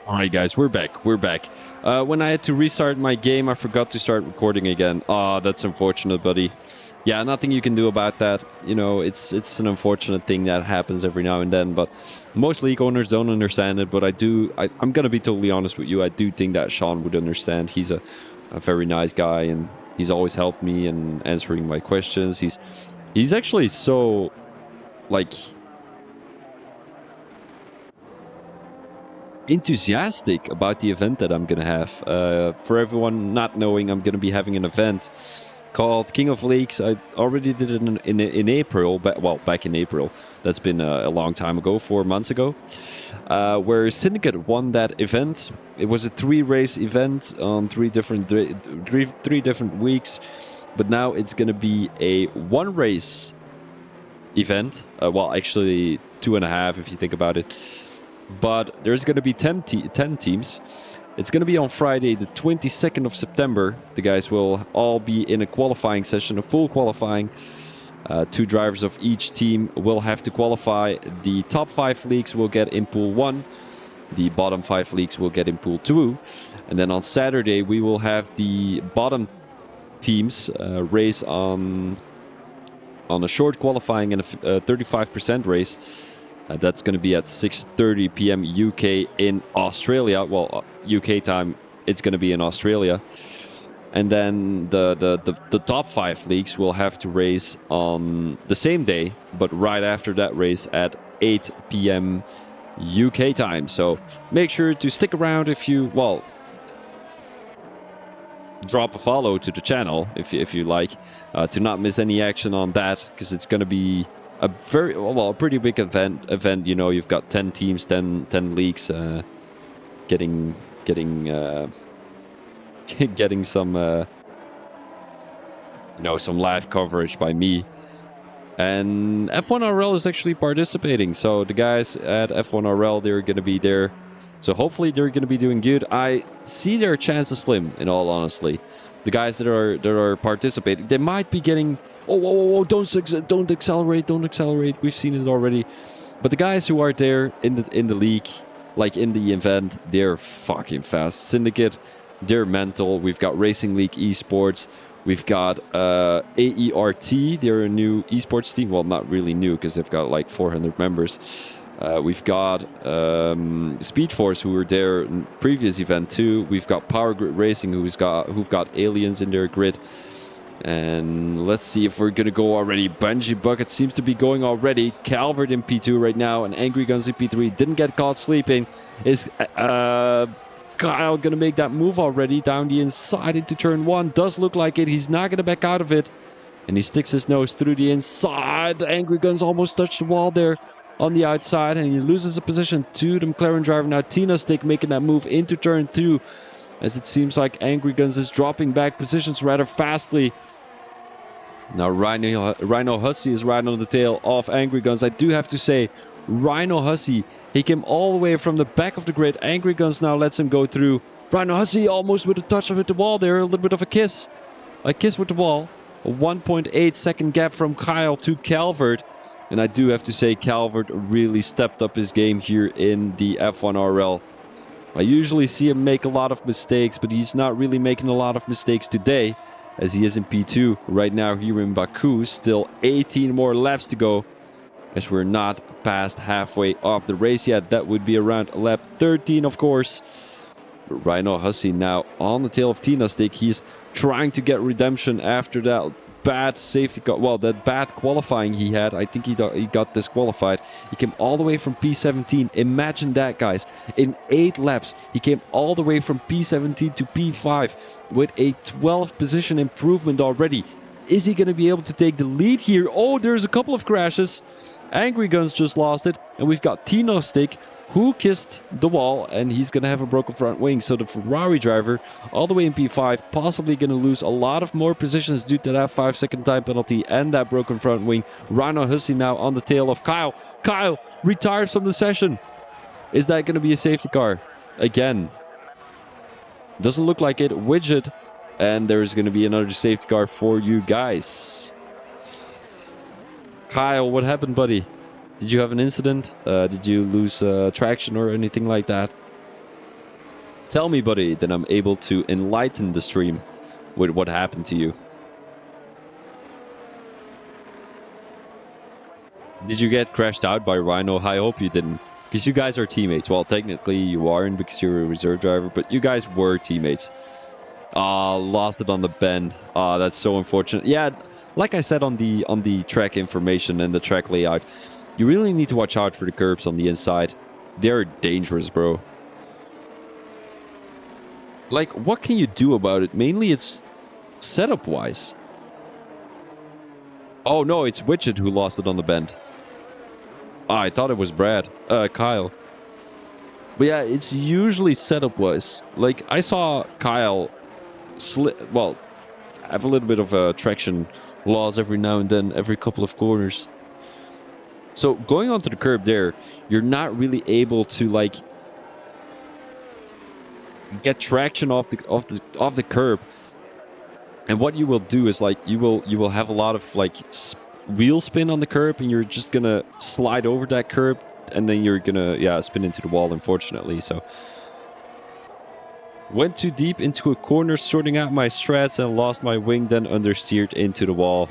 All right, guys, we're back. When I had to restart my game, I forgot to start recording again. Oh, that's unfortunate, buddy. Yeah, nothing you can do about that. You know, it's an unfortunate thing that happens every now and then. But most league owners don't understand it. But I'm going to be totally honest with you. I do think that Sean would understand. He's a very nice guy, and he's always helped me in answering my questions. He's actually so, like, enthusiastic about the event that I'm gonna have. For everyone not knowing, I'm gonna be having an event called King of Leagues. I already did it in April, back in April. That's been a long time ago, 4 months ago, where Syndicate won that event. It was a 3-race event on three different weeks, but now it's gonna be a 1-race event. Well, actually 2.5 if you think about it. But there's going to be 10 teams. It's going to be on Friday, the 22nd of September. The guys will all be in a qualifying session, a full qualifying. 2 drivers of each team will have to qualify. The top 5 leagues will get in Pool 1. The bottom 5 leagues will get in Pool 2. And then on Saturday, we will have the bottom teams race on a short qualifying and a 35% race. That's going to be at 6:30 p.m. UK in Australia. Well, UK time, it's going to be in Australia. And then the top 5 leagues will have to race on the same day, but right after that race at 8 p.m. UK time. So make sure to stick around if you, well, drop a follow to the channel if you like, to not miss any action on that, because it's going to be a pretty big event. You know, you've got 10 teams, 10 leagues getting getting some, some live coverage by me. And F1RL is actually participating. So the guys at F1RL, they're going to be there. So hopefully they're going to be doing good. I see their chances slim, in all honesty. The guys that are participating, they might be getting. Oh, whoa, whoa, whoa! Don't accelerate! Don't accelerate! We've seen it already. But the guys who are there in the league, like in the event, they're fucking fast. Syndicate, they're mental. We've got Racing League Esports. We've got AERT. They're a new esports team. Well, not really new because they've got like 400 members. We've got Speed Force, who were there in previous event too. We've got Power Grid Racing, who've got aliens in their grid. And let's see if we're gonna go already. Bungee Bucket seems to be going already. Calvert in P2 right now, and Angry Guns in P3. Didn't get caught sleeping. Is Kyle gonna make that move already down the inside into turn 1? Does look like it. He's not gonna back out of it, and he sticks his nose through the inside. Angry Guns almost touched the wall there on the outside, and he loses a position to the McLaren driver. Now Tina Stick making that move into turn 2, as it seems like Angry Guns is dropping back positions rather fastly. Now Rhino Hussey is riding on the tail of Angry Guns. I do have to say, Rhino Hussey, he came all the way from the back of the grid. Angry Guns now lets him go through. Rhino Hussey almost with a touch of the wall there. A little bit of a kiss. A kiss with the wall. A 1.8 second gap from Kyle to Calvert. And I do have to say, Calvert really stepped up his game here in the F1RL. I usually see him make a lot of mistakes, but he's not really making a lot of mistakes today, as he is in P2 right now here in Baku. Still 18 more laps to go, as we're not past halfway of the race yet. That would be around lap 13, of course. But Rhino Hussey now on the tail of Tina Stick. He's trying to get redemption after that bad safety car. Well, that bad qualifying he had. I think he got disqualified. He came all the way from P17. Imagine that, guys. In 8 laps, he came all the way from P17 to P5 with a 12 position improvement already. Is he going to be able to take the lead here? Oh, there's a couple of crashes. Angry Guns just lost it. And we've got Tino Stick, who kissed the wall, and he's going to have a broken front wing. So the Ferrari driver, all the way in P5, possibly going to lose a lot of more positions due to that 5-second time penalty and that broken front wing. Rhino Hussey now on the tail of Kyle. Kyle retires from the session. Is that going to be a safety car? Again. Doesn't look like it. Widget. And there's going to be another safety car for you guys. Kyle, what happened, buddy? Did you have an incident? Did you lose traction or anything like that? Tell me, buddy, then I'm able to enlighten the stream with what happened to you. Did you get crashed out by Rhino? I hope you didn't. Because you guys are teammates. Well, technically you aren't because you're a reserve driver, but you guys were teammates. Lost it on the bend. That's so unfortunate. Yeah, like I said on the track information and the track layout, you really need to watch out for the curbs on the inside. They're dangerous, bro. Like, what can you do about it? Mainly it's setup-wise. Oh, no, it's Widget who lost it on the bend. I thought it was Kyle. But yeah, it's usually setup-wise. Like, I saw Kyle have a little bit of traction loss every now and then, every couple of corners. So going onto the curb there, you're not really able to like get traction off the curb. And what you will do is like you will have a lot of like wheel spin on the curb, and you're just gonna slide over that curb, and then you're gonna spin into the wall, unfortunately. So went too deep into a corner, sorting out my strats, and lost my wing, then understeered into the wall.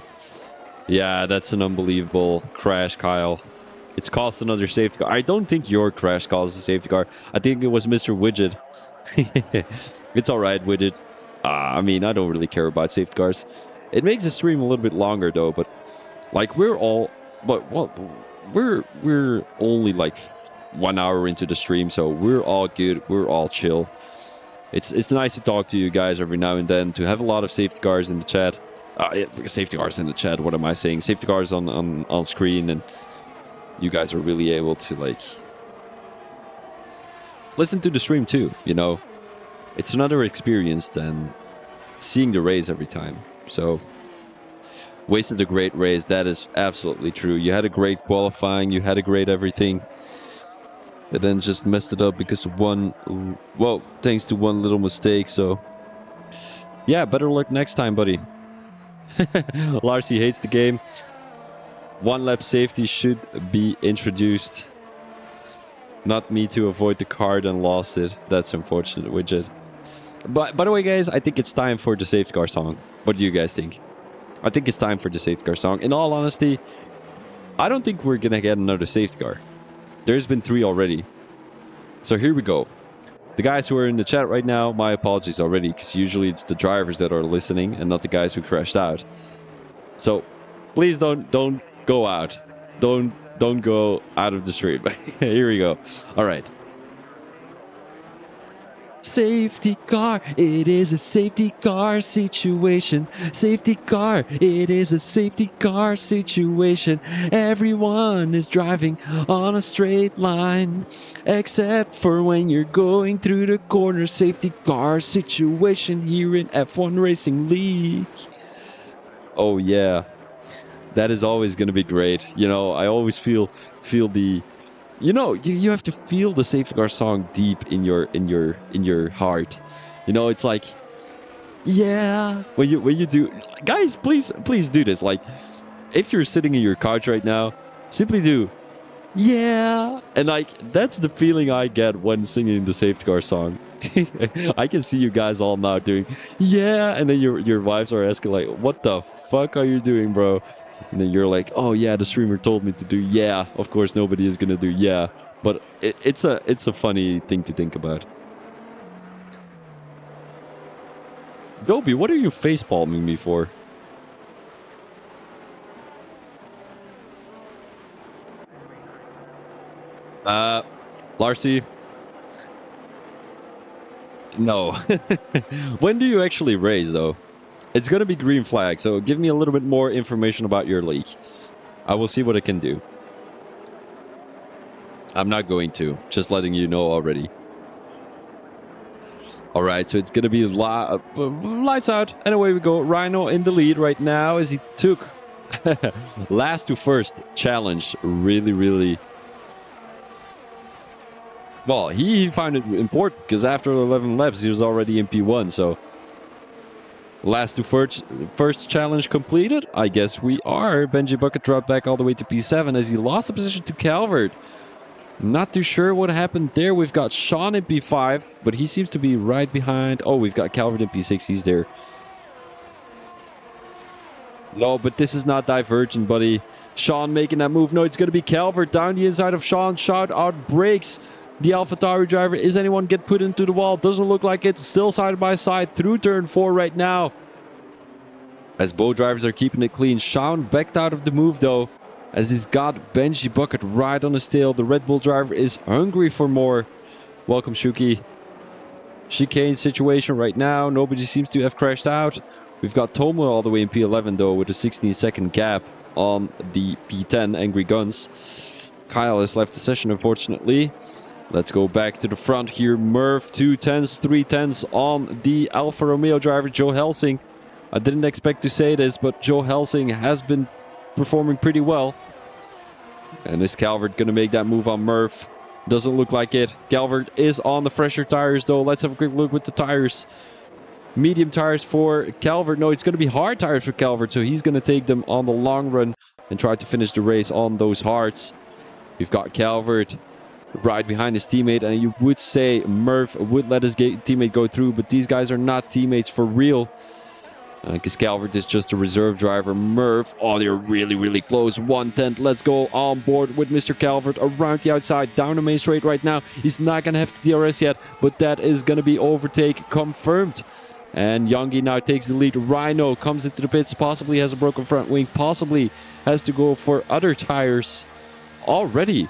Yeah, that's an unbelievable crash, Kyle. It's caused another safety car. I don't think your crash caused a safety car. I think it was Mr. Widget. It's all right, Widget. I mean, I don't really care about safety cars. It makes the stream a little bit longer, though. But like, we're only like 1 hour into the stream, so we're all good. We're all chill. It's nice to talk to you guys every now and then, to have a lot of safety cars in the chat. Safety cars in the chat, what am I saying? Safety cars on screen, and you guys are really able to like listen to the stream too, you know. it's another experience than seeing the race every time. So, wasted a great race. That is absolutely true. You had a great qualifying. You had a great everything. And then just messed it up because of one, well, thanks to one little mistake. So, yeah, better luck next time, buddy. Larcy hates the game. One lap safety should be introduced. Not me to avoid the card and lost it. That's unfortunate, Widget. But by the way, guys, I think it's time for the safety car song. What do you guys think? I think it's time for the safety car song. In all honesty, I don't think we're going to get another safety car. There's been 3 already. So here we go. The guys who are in the chat right now, my apologies already, because usually it's the drivers that are listening and not the guys who crashed out. So please don't go out. Don't go out of the stream. Here we go. All right. Safety car, it is a safety car situation. Safety car, it is a safety car situation. Everyone is driving on a straight line, except for when you're going through the corner. Safety car situation here in F1 Racing League. Oh yeah, that is always going to be great. You know, I always feel the. You know, you have to feel the safety car song deep in your heart. You know, it's like, yeah. When you do, guys, please do this. Like, if you're sitting in your couch right now, simply do, yeah, and like that's the feeling I get when singing the safety car song. I can see you guys all now doing, yeah, and then your wives are asking like, what the fuck are you doing, bro? And then you're like, oh yeah, the streamer told me to do yeah. Of course, nobody is gonna do yeah, but it's a funny thing to think about. Gobi, what are you facepalming me for? Larcy. No. When do you actually race though? It's going to be green flag, so give me a little bit more information about your league. I will see what I can do. I'm not going to. Just letting you know already. All right, so it's going to be lights out. And away we go. Rhino in the lead right now as he took last to first challenge. Really... Well, he found it important because after 11 laps, he was already in P1, so... Last to first challenge completed? I guess we are. Benji Bucket dropped back all the way to P7 as he lost the position to Calvert. Not too sure what happened there. We've got Sean in P5, but he seems to be right behind. Oh, we've got Calvert in P6. He's there. No, but this is not Divergent, buddy. Sean making that move. No, it's going to be Calvert down the inside of Sean. Shout out brakes. The AlphaTauri driver, is anyone get put into the wall? Doesn't look like it. Still side by side through turn 4 right now. As both drivers are keeping it clean. Sean backed out of the move though, as he's got Benji Bucket right on his tail. The Red Bull driver is hungry for more. Welcome, Shuki. Chicane situation right now. Nobody seems to have crashed out. We've got Tomo all the way in P11 though, with a 16-second gap on the P10 Angry Guns. Kyle has left the session, unfortunately. Let's go back to the front here. Murph, 2 10s, 3 10s on the Alfa Romeo driver, Joe Helsing. I didn't expect to say this, but Joe Helsing has been performing pretty well. And is Calvert going to make that move on Murph? Doesn't look like it. Calvert is on the fresher tires, though. Let's have a quick look with the tires. Medium tires for Calvert. No, it's going to be hard tires for Calvert, so he's going to take them on the long run and try to finish the race on those hards. We've got Calvert right behind his teammate, and you would say Murph would let his teammate go through, but these guys are not teammates for real, because Calvert is just a reserve driver. Murph, oh, they're really close. 1/10. Let's go on board with Mr. Calvert around the outside, down the main straight right now. He's not gonna have the DRS yet, but that is gonna be overtake confirmed. And Youngie now takes the lead. Rhino comes into the pits, possibly has a broken front wing, possibly has to go for other tires already.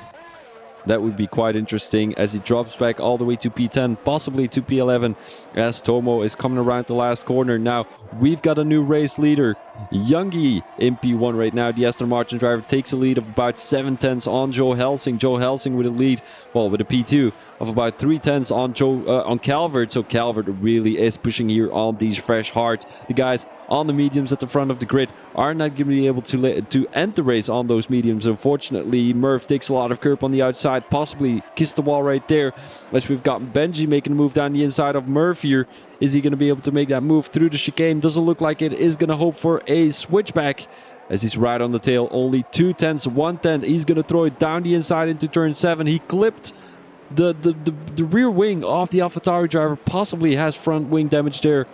That would be quite interesting as he drops back all the way to P10, possibly to P11, as Tomo is coming around the last corner. Now, we've got a new race leader. Youngie in P1 right now. The Aston Martin driver takes a lead of about 7 tenths on Joe Helsing. Joe Helsing with a lead, well, with a P2 of about 3 tenths on on Calvert. So Calvert really is pushing here on these fresh hards. The guys on the mediums at the front of the grid are not going to be able to end the race on those mediums. Unfortunately, Murph takes a lot of curb on the outside, possibly kissed the wall right there. As we've got Benji making a move down the inside of Murph here. Is he going to be able to make that move through the chicane? Doesn't look like it. Is going to hope for a switchback as he's right on the tail. Only 2 tenths, 1 tenth. He's going to throw it down the inside into turn 7. He clipped the rear wing of the AlphaTauri driver. Possibly has front wing damage there.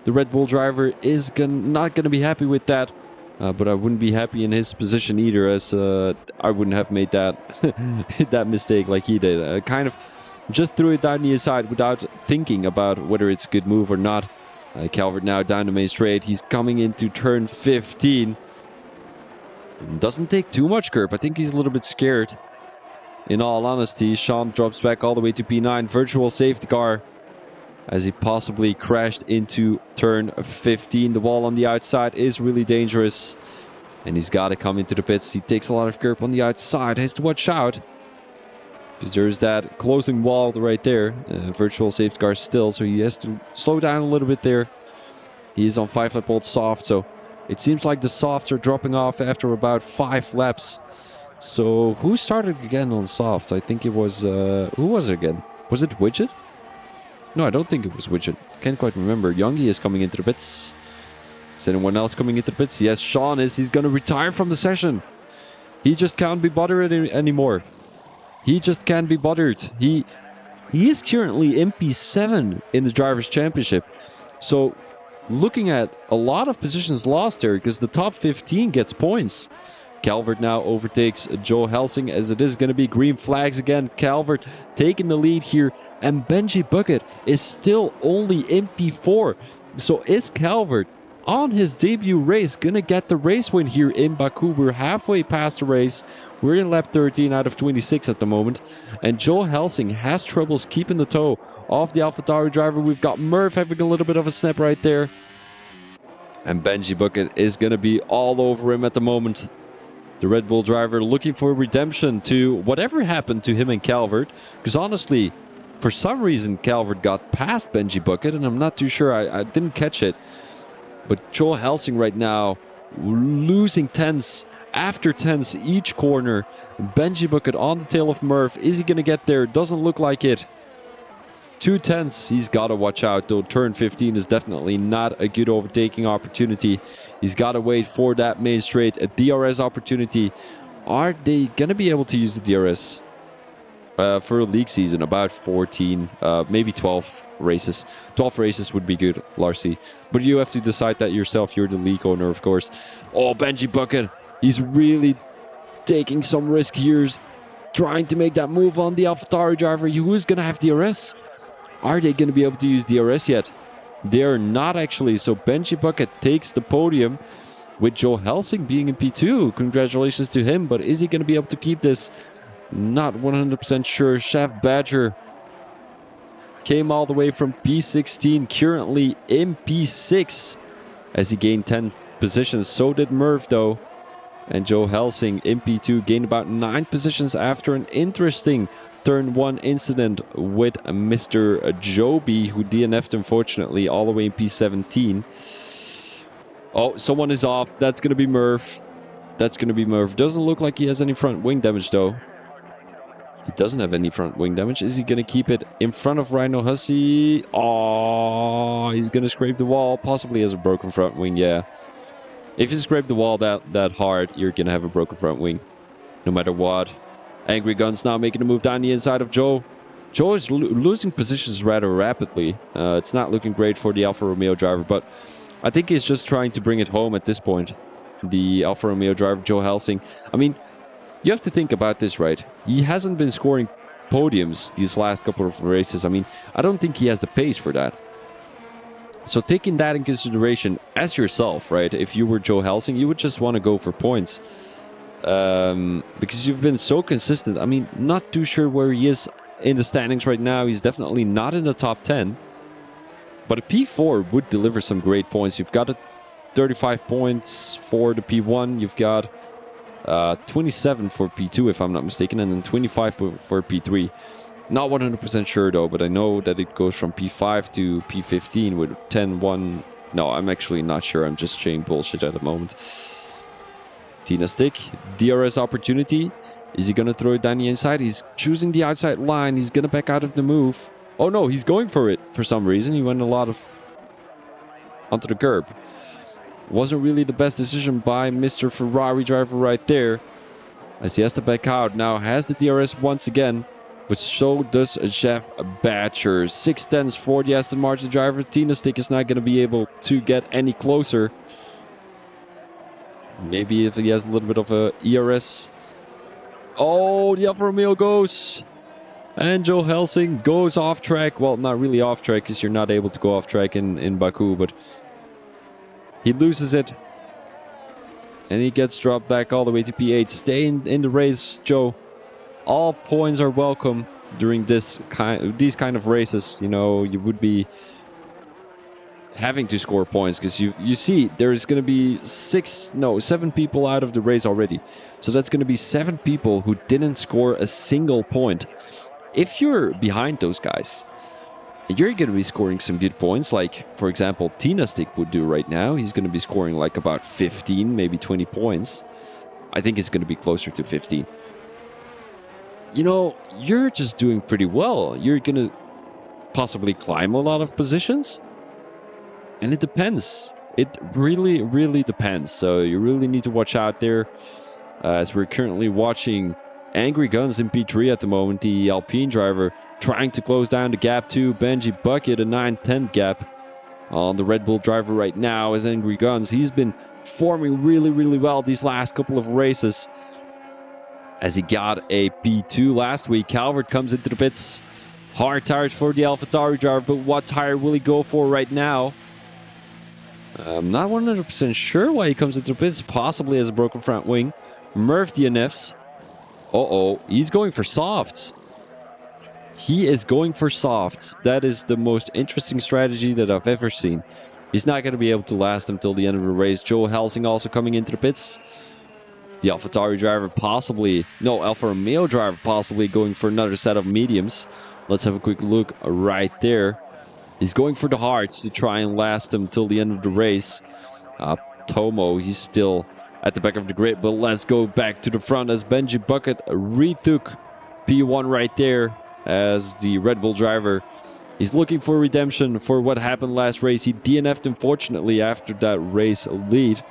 The Red Bull driver is not going to be happy with that. But I wouldn't be happy in his position either, as I wouldn't have made that that mistake like he did. Kind of just threw it down the inside without thinking about whether it's a good move or not. Calvert now down the main straight. He's coming into turn 15. Doesn't take too much curb. I think he's a little bit scared. In all honesty, Sean drops back all the way to P9. Virtual safety car as he possibly crashed into turn 15. The wall on the outside is really dangerous. And he's got to come into the pits. He takes a lot of curb on the outside. Has to watch out, because there's that closing wall right there. Virtual safety car still, so he has to slow down a little bit there. He is on 5-lap old soft, so it seems like the softs are dropping off after about 5 laps. So who started again on soft? I think it was... who was it again? Was it Widget? No, I don't think it was Widget. Can't quite remember. Youngie is coming into the pits. Is anyone else coming into the pits? Yes, Sean is. He's going to retire from the session. He just can't be bothered anymore. He just can't be bothered. He is currently MP7 in the Drivers' Championship. So, looking at a lot of positions lost there, because the top 15 gets points. Calvert now overtakes Joe Helsing, as it is going to be green flags again. Calvert taking the lead here, and Benji Bucket is still only MP4. So, is Calvert on his debut race gonna get the race win here in Baku? We're halfway past the race. We're in lap 13 out of 26 at the moment, and Joe Helsing has troubles keeping the toe off the AlphaTauri driver. We've got Murph having a little bit of a snap right there, and Benji Bucket is gonna be all over him at the moment. The Red Bull driver looking for redemption to whatever happened to him and Calvert, because honestly, for some reason Calvert got past Benji Bucket, and I'm not too sure. I didn't catch it. But Joe Helsing right now losing tenths after tenths each corner. Benji Bucket on the tail of Murph. Is he going to get there? Doesn't look like it. 2 tenths. He's got to watch out, though. Turn 15 is definitely not a good overtaking opportunity. He's got to wait for that main straight. A DRS opportunity. Are they going to be able to use the DRS? For a league season, about 14, maybe 12 races. 12 races would be good, Larcy. But you have to decide that yourself. You're the league owner, of course. Oh, Benji Bucket. He's really taking some risk here. Trying to make that move on the AlphaTauri driver. Who is going to have DRS? Are they going to be able to use DRS yet? They're not, actually. So Benji Bucket takes the podium, with Joe Helsing being in P2. Congratulations to him. But is he going to be able to keep this? Not 100% sure. Chef Badger came all the way from P16, currently in P6, as he gained 10 positions. So did Murph, though. And Joe Helsing in P2 gained about 9 positions after an interesting turn 1 incident with Mr. Joby, who DNF'd, unfortunately, all the way in P17. Oh, someone is off. That's going to be Murph. That's going to be Murph. Doesn't look like he has any front wing damage, though. He doesn't have any front wing damage. Is he going to keep it in front of Rhino Hussey? Oh, he's going to scrape the wall. Possibly has a broken front wing, yeah. If you scrape the wall that hard, you're going to have a broken front wing. No matter what. Angry Guns now making a move down the inside of Joe. Joe is losing positions rather rapidly. It's not looking great for the Alfa Romeo driver, but I think he's just trying to bring it home at this point. The Alfa Romeo driver, Joe Helsing. I mean, you have to think about this, right? He hasn't been scoring podiums these last couple of races. I mean, I don't think he has the pace for that. So taking that in consideration as yourself, right? If you were Joe Helsing, you would just want to go for points. Because you've been so consistent. I mean, not too sure where he is in the standings right now. He's definitely not in the top 10. But a P4 would deliver some great points. You've got to 35 points for the P1. You've got 27 for P2, if I'm not mistaken, and then 25 for P3. Not 100% sure, though, but I know that it goes from P5 to P15 with 10, 1... No, I'm actually not sure. I'm just saying bullshit at the moment. Tina Stick, DRS opportunity. Is he going to throw it down the inside? He's choosing the outside line. He's going to back out of the move. Oh, no, he's going for it for some reason. He went a lot of... onto the curb. Wasn't really the best decision by Mr. Ferrari driver right there, as he has to back out. Now has the DRS once again, but so does Jeff Batcher. 6/10 for the Aston Martin driver. Tina Stick is not going to be able to get any closer. Maybe if he has a little bit of a ERS. Oh, the Alfa Romeo goes. And Joe Helsing goes off track. Well, not really off track, because you're not able to go off track in Baku, but he loses it. And he gets dropped back all the way to P8. Stay in the race, Joe. All points are welcome during these kind of races. You know, you would be having to score points, because you see there's going to be 7 people out of the race already. So that's going to be 7 people who didn't score a single point. If you're behind those guys, you're going to be scoring some good points, like, for example, Tina Stick would do right now. He's going to be scoring like about 15, maybe 20 points. I think it's going to be closer to 15. You know, you're just doing pretty well. You're going to possibly climb a lot of positions. And it depends. It really, really depends. So you really need to watch out there. As we're currently watching Angry Guns in P3 at the moment, the Alpine driver trying to close down the gap to Benji Bucket, a 9-10 gap on the Red Bull driver right now as Angry Guns. He's been performing really, really well these last couple of races, as he got a P2 last week. Calvert comes into the pits. Hard tires for the AlphaTauri driver, but what tire will he go for right now? I'm not 100% sure why he comes into the pits, possibly as a broken front wing. Murph DNFs. Uh-oh, he's going for softs. He is going for softs. That is the most interesting strategy that I've ever seen. He's not going to be able to last until the end of the race. Joe Helsing also coming into the pits. The AlphaTauri driver Alfa Romeo driver possibly going for another set of mediums. Let's have a quick look right there. He's going for the hards to try and last him till the end of the race. Tomo, he's still at the back of the grid, but let's go back to the front as Benji Bucket retook P1 right there, as the Red Bull driver is looking for redemption for what happened last race. He DNF'd unfortunately after that race lead.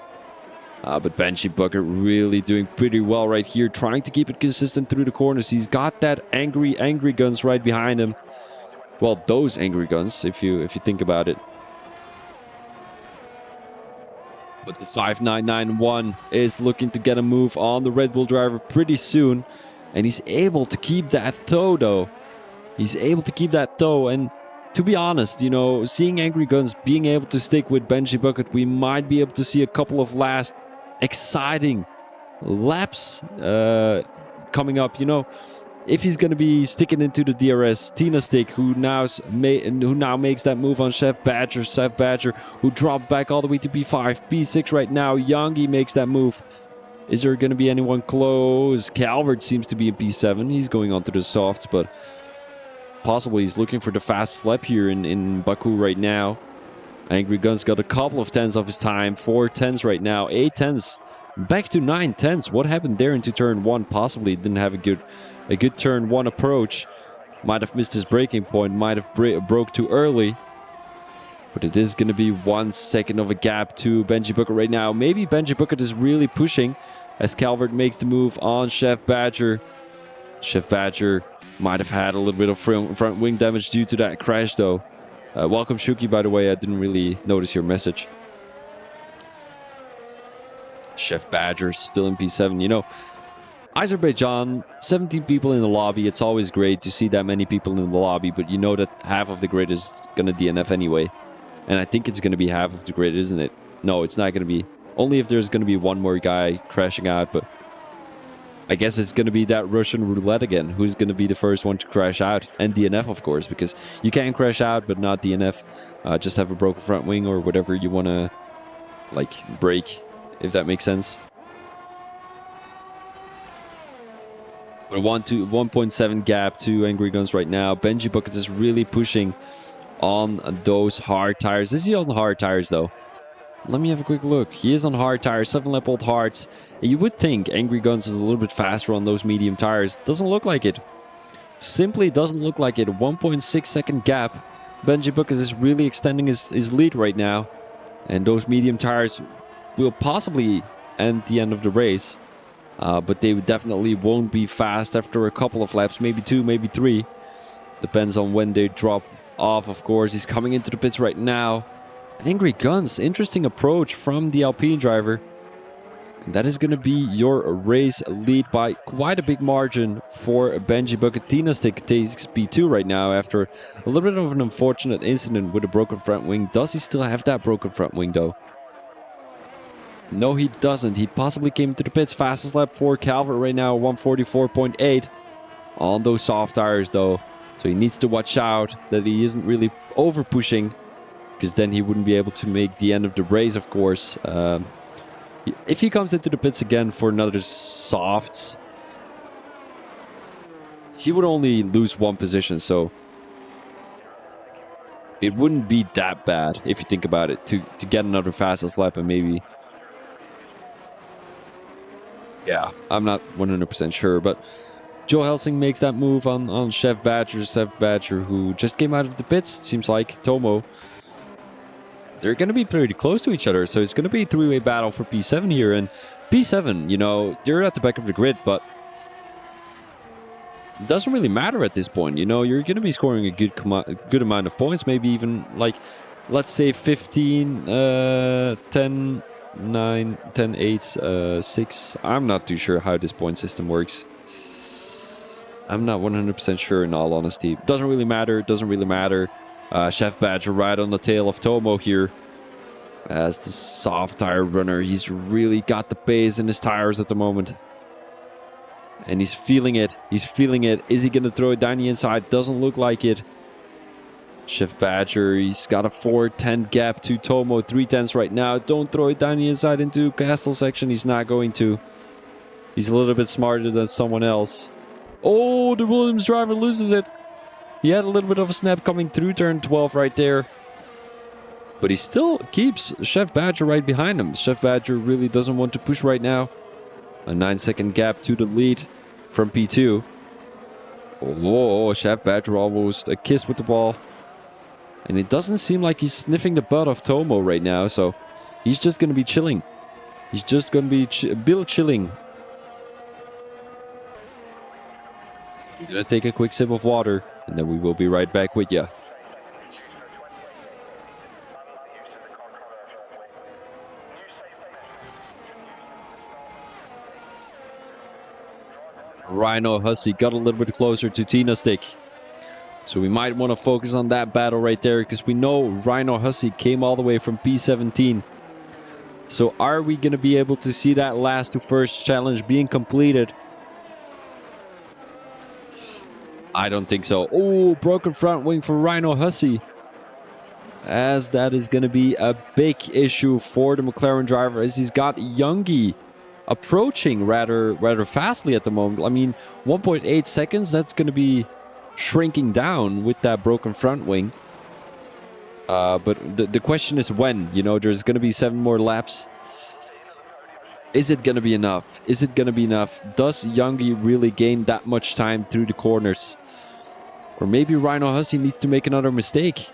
But Benji Bucket really doing pretty well right here, trying to keep it consistent through the corners. He's got that angry guns right behind him. Well, those angry guns, if you think about it. But the 5991 is looking to get a move on the Red Bull driver pretty soon. And he's able to keep that toe, though. He's able to keep that toe. And to be honest, you know, seeing Angry Guns being able to stick with Benji Bucket, we might be able to see a couple of last exciting laps coming up. You know, if he's going to be sticking into the DRS, Tina Stick, who now makes that move on Chef Badger, who dropped back all the way to P5, P6 right now. Yangi makes that move. Is there going to be anyone close? Calvert seems to be in P7. He's going onto the softs, but possibly he's looking for the fast lap here in Baku right now. Angry Guns got a couple of 10s of his time. 4 10s right now. 8 10s. Back to 9 10s. What happened there into turn 1? Possibly didn't have a good turn 1 approach. Might have missed his braking point. Might have broke too early. But it is going to be 1 second of a gap to Benji Bucket right now. Maybe Benji Bucket is really pushing as Calvert makes the move on Chef Badger. Chef Badger might have had a little bit of front wing damage due to that crash, though. Welcome, Shuki, by the way. I didn't really notice your message. Chef Badger still in P7. You know, Azerbaijan, 17 people in the lobby. It's always great to see that many people in the lobby, but you know that half of the grid is going to DNF anyway. And I think it's going to be half of the grid, isn't it? No, it's not going to be. Only if there's going to be one more guy crashing out, but I guess it's going to be that Russian roulette again. Who's going to be the first one to crash out? And DNF, of course, because you can crash out, but not DNF. Just have a broken front wing or whatever you want to like break, if that makes sense. But 1.7 gap to Angry Guns right now. Benji Buckets is really pushing on those hard tires. Is he on hard tires though? Let me have a quick look. He is on hard tires, 7-lap-old hards. You would think Angry Guns is a little bit faster on those medium tires. Doesn't look like it. Simply doesn't look like it. 1.6 second gap. Benji Buckets is really extending his lead right now. And those medium tires will possibly end the end of the race. But they definitely won't be fast after a couple of laps. Maybe 2, maybe 3. Depends on when they drop off, of course. He's coming into the pits right now. Angry Guns, interesting approach from the Alpine driver. And that is going to be your race lead by quite a big margin for Benji Bucket. Tina Stick takes P2 right now after a little bit of an unfortunate incident with a broken front wing. Does he still have that broken front wing though? No, he doesn't. He possibly came to the pits. Fastest lap for Calvert right now, 144.8 on those soft tires though. So he needs to watch out that he isn't really over pushing, because then he wouldn't be able to make the end of the race, of course. If he comes into the pits again for another softs, he would only lose 1 position, so it wouldn't be that bad if you think about it, to get another fastest lap and maybe... Yeah, I'm not 100% sure, but Joe Helsing makes that move on Chef Badger. Chef Badger, who just came out of the pits, it seems like. Tomo. They're going to be pretty close to each other, so it's going to be a 3-way battle for P7 here. And P7, you know, they're at the back of the grid, but it doesn't really matter at this point. You know, you're going to be scoring a good amount of points, maybe even like, let's say 15, 10, 9, 10, 8, 6. I'm not too sure how this point system works. I'm not 100% sure, in all honesty. Doesn't really matter. Doesn't really matter. Chef Badger right on the tail of Tomo here. As the soft tire runner, he's really got the pace in his tires at the moment. And he's feeling it. He's feeling it. Is he going to throw it down the inside? Doesn't look like it. Chef Badger, he's got a 4-10 gap to Tomo. 3/10 right now. Don't throw it down the inside into Castle section. He's not going to. He's a little bit smarter than someone else. Oh, the Williams driver loses it. He had a little bit of a snap coming through turn 12 right there. But he still keeps Chef Badger right behind him. Chef Badger really doesn't want to push right now. A 9-second gap to the lead from P2. Oh, Chef Badger almost a kiss with the ball. And it doesn't seem like he's sniffing the butt of Tomo right now. So he's just going to be chilling. He's just going to be chilling. I'm going to take a quick sip of water. And then we will be right back with you. Rhino Hussey got a little bit closer to Tina Stick. So we might want to focus on that battle right there, because we know Rhino Hussey came all the way from P17. So are we going to be able to see that last to first challenge being completed? I don't think so. Oh, broken front wing for Rhino Hussey. As that is going to be a big issue for the McLaren driver, as he's got Youngie approaching rather fastly at the moment. I mean, 1.8 seconds, that's going to be shrinking down with that broken front wing. But the question is when. You know, there's going to be 7 more laps. Is it going to be enough? Is it going to be enough? Does Youngie really gain that much time through the corners? Or maybe Rhino Hussey needs to make another mistake.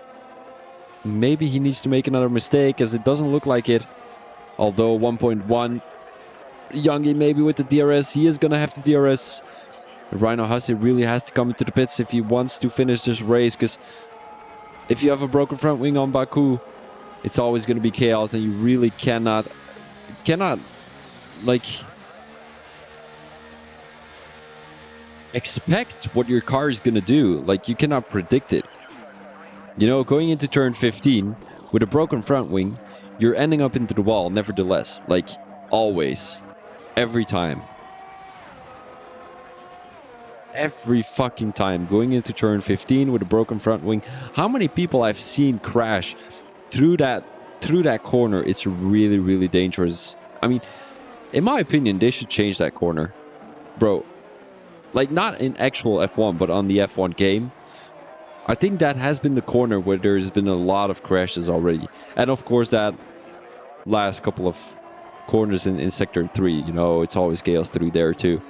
Maybe he needs to make another mistake, as it doesn't look like it. Although 1.1, Youngie maybe with the DRS. He is going to have the DRS. Rhino Hussey really has to come into the pits if he wants to finish this race, because if you have a broken front wing on Baku, it's always going to be chaos, and you really cannot like expect what your car is going to do. Like, you cannot predict it. You know, going into turn 15 with a broken front wing, you're ending up into the wall nevertheless. Like, always. Every time. Every fucking time. Going into turn 15 with a broken front wing. How many people I've seen crash through that through that corner, it's really, really dangerous. I mean, in my opinion, they should change that corner. Bro, like not in actual F1, but on the F1 game. I think that has been the corner where there's been a lot of crashes already. And of course, that last couple of corners in Sector 3, you know, it's always chaos through there too.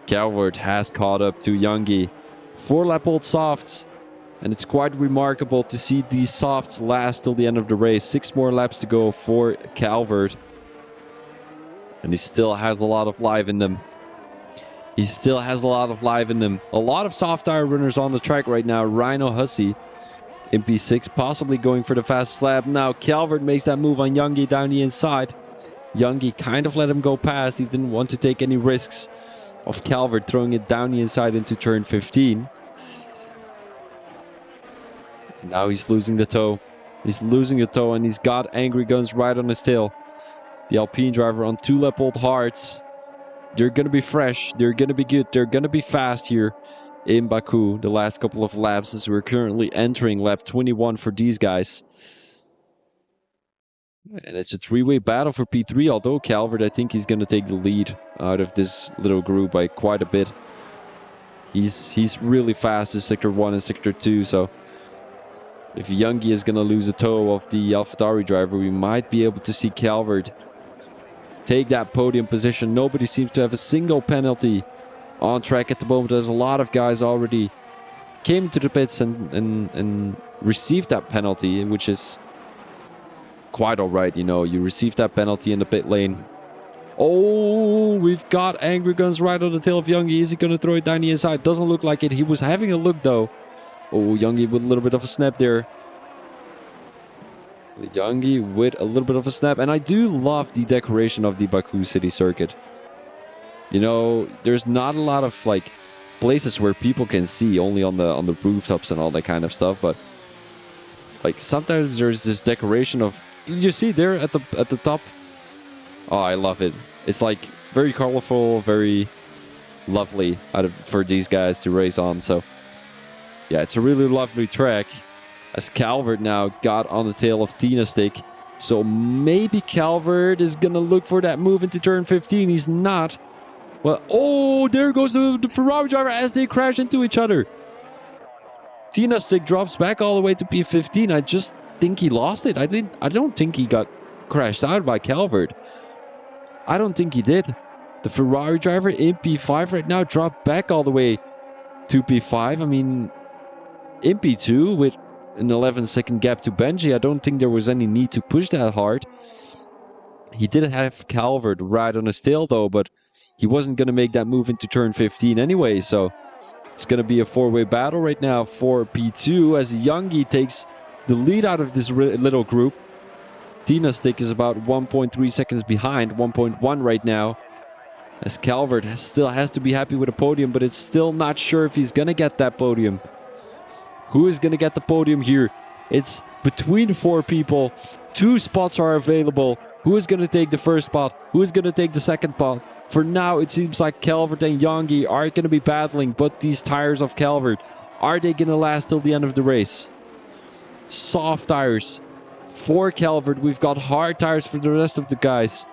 Calvert has caught up to Youngie. 4-lap-old softs. And it's quite remarkable to see these softs last till the end of the race. 6 more laps to go for Calvert. And he still has a lot of life in them. He still has a lot of life in them. A lot of soft tire runners on the track right now. Rhino Hussey in P6, possibly going for the fastest lap. Now Calvert makes that move on Youngie down the inside. Youngie kind of let him go past. He didn't want to take any risks of Calvert throwing it down the inside into turn 15. And now he's losing the toe. He's losing the toe, and he's got Angry Guns right on his tail. The Alpine driver on 2-lap-old hards. They're going to be fresh. They're going to be good. They're going to be fast here in Baku. The last couple of laps, as we're currently entering lap 21 for these guys. And it's a 3-way battle for P3, although Calvert, I think he's going to take the lead out of this little group by quite a bit. He's really fast in Sector 1 and Sector 2, so if Youngie is going to lose a toe of the AlphaTauri driver, we might be able to see Calvert take that podium position. Nobody seems to have a single penalty on track at the moment. There's a lot of guys already came to the pits and received that penalty, which is quite all right. You know, you received that penalty in the pit lane. Oh, we've got Angry Guns right on the tail of Youngie. Is he going to throw it down the inside? Doesn't look like it. He was having a look, though. Oh, Youngie with a little bit of a snap there. Youngie with a little bit of a snap. And I do love the decoration of the Baku city circuit. You know, there's not a lot of like places where people can see, only on the rooftops and all that kind of stuff. But like sometimes there's this decoration of, you see there at the top. Oh, I love it. It's like very colorful, very lovely for these guys to race on. So yeah, it's a really lovely track. As Calvert now got on the tail of Tina Stick. So maybe Calvert is going to look for that move into turn 15. He's not. Well, oh, there goes the Ferrari driver as they crash into each other. Tina Stick drops back all the way to P15. I just think he lost it. I don't think he got crashed out by Calvert. I don't think he did. The Ferrari driver in P5 right now dropped back all the way to P5. I mean, in P2 with an 11-second gap to Benji, I don't think there was any need to push that hard. He did have Calvert right on his tail though, but he wasn't going to make that move into turn 15 anyway, so it's going to be a 4-way battle right now for P2 as Youngie takes the lead out of this little group. Tina Stick is about 1.3 seconds behind, 1.1 right now, as Calvert still has to be happy with a podium, but it's still not sure if he's going to get that podium. Who is going to get the podium here? It's between 4 people. 2 spots are available. Who is going to take the first spot? Who is going to take the second spot? For now, it seems like Calvert and Youngie are going to be battling, but these tires of Calvert, are they going to last till the end of the race? Soft tires for Calvert. We've got hard tires for the rest of the guys.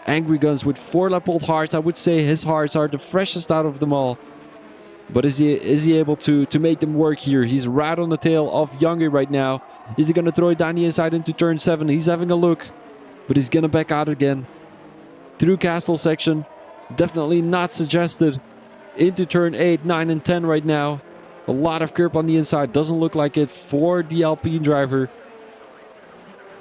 Angry Guns with 4-lap-old hards. I would say his hards are the freshest out of them all. But is he able to make them work here? He's right on the tail of Youngie right now. Is he going to throw it down the inside into turn 7? He's having a look, but he's going to back out again. Through castle section. Definitely not suggested. Into turn 8, 9, and 10 right now. A lot of curb on the inside. Doesn't look like it for the Alpine driver.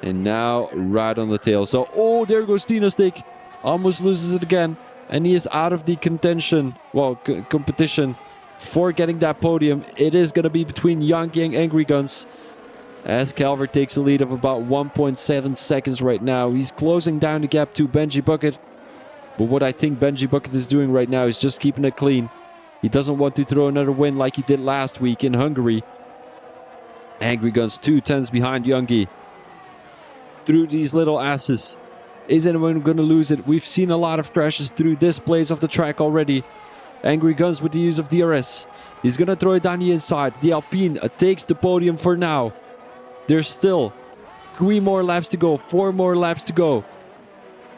And now right on the tail. So, oh, there goes Tina Stick. Almost loses it again. And he is out of the contention. Well, competition for getting that podium. It is going to be between Youngie and Angry Guns, as Calvert takes a lead of about 1.7 seconds right now. He's closing down the gap to Benji Bucket. But what I think Benji Bucket is doing right now is just keeping it clean. He doesn't want to throw another win like he did last week in Hungary. Angry Guns 2 tenths behind Youngie. Through these little asses. Is anyone going to lose it? We've seen a lot of crashes through this place of the track already. Angry Guns with the use of DRS. He's going to throw it down the inside. The Alpine takes the podium for now. There's still 3 more laps to go. 4 more laps to go.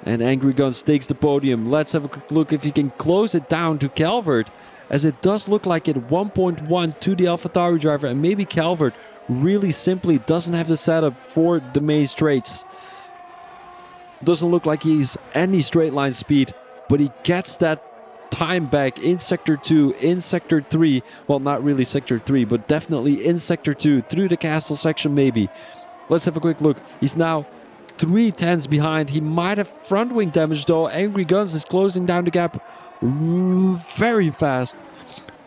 And Angry Guns takes the podium. Let's have a quick look if he can close it down to Calvert, as it does look like it 1.1 to the AlphaTauri driver, and maybe Calvert really simply doesn't have the setup for the main straights. Doesn't look like he's any straight line speed, but he gets that time back in Sector 2, in Sector 3. Well, not really Sector 3, but definitely in Sector 2, through the castle section maybe. Let's have a quick look. He's now 3/10 behind. He might have front wing damage though. Angry Guns is closing down the gap very fast.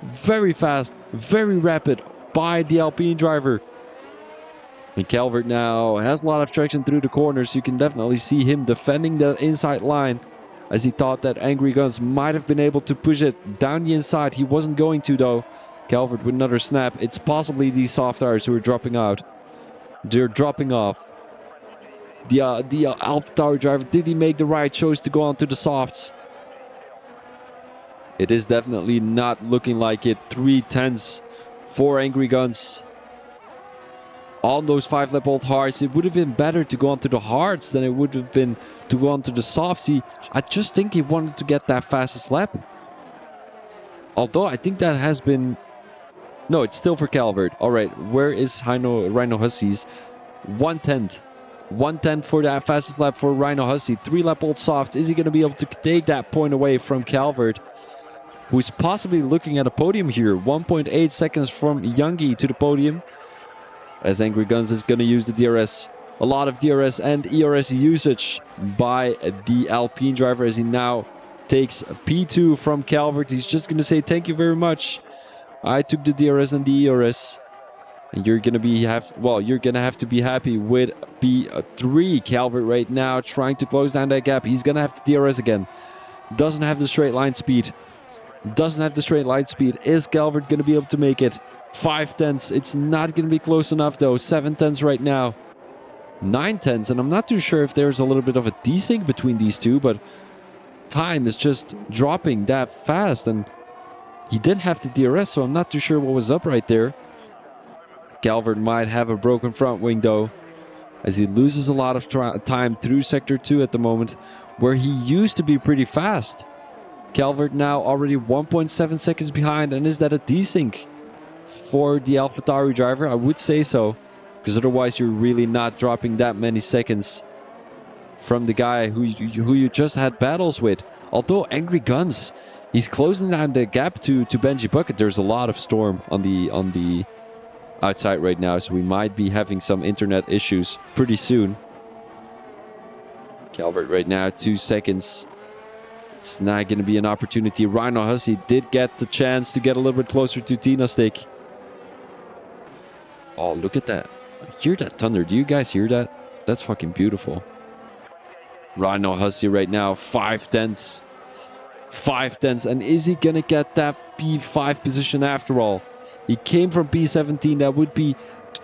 Very fast. Very rapid by the Alpine driver. And Calvert now has a lot of traction through the corners. You can definitely see him defending the inside line, as he thought that Angry Guns might have been able to push it down the inside. He wasn't going to though. Calvert with another snap. It's possibly these soft tires who are dropping out. They're dropping off. The AlphaTauri driver, did he make the right choice to go on to the softs? It is definitely not looking like it. 3/10 for Angry Guns. On those 5-lap-old hards, it would have been better to go on to the hards than it would have been to go on to the softs. I just think he wanted to get that fastest lap. Although I think that has been... No, it's still for Calvert. Alright, where is Rhino Hussey's? 1/10. 1/10 for that fastest lap for Rhino Hussey. 3-lap-old softs. Is he going to be able to take that point away from Calvert, who's possibly looking at a podium here? 1.8 seconds from Youngie to the podium, as Angry Guns is going to use the DRS. A lot of DRS and ERS usage by the Alpine driver, as he now takes P2 from Calvert. He's just going to say thank you very much. I took the DRS and the ERS. And you're gonna have to be happy with P3. Calvert right now trying to close down that gap. He's gonna have the DRS again. Doesn't have the straight line speed. Is Calvert gonna be able to make it? 5/10. It's not gonna be close enough though. 7/10 right now. 9/10, and I'm not too sure if there's a little bit of a desync between these two, but time is just dropping that fast, and he did have the DRS, so I'm not too sure what was up right there. Calvert might have a broken front wing though, as he loses a lot of time through Sector 2 at the moment, where he used to be pretty fast. Calvert now already 1.7 seconds behind, and is that a desync for the AlphaTauri driver? I would say so, because otherwise you're really not dropping that many seconds from the guy who you just had battles with. Although Angry Guns, he's closing down the gap to Benji Bucket. There's a lot of storm on the outside right now, so we might be having some internet issues pretty soon. Calvert right now 2 seconds. It's not going to be an opportunity. Rhino Hussey did get the chance to get a little bit closer to Tina Stick. Oh, look at that. I hear that thunder. Do you guys hear that? That's fucking beautiful. Rhino Hussey right now 5/10. 5/10, and is he gonna get that P5 position after all? He came from P17. That would be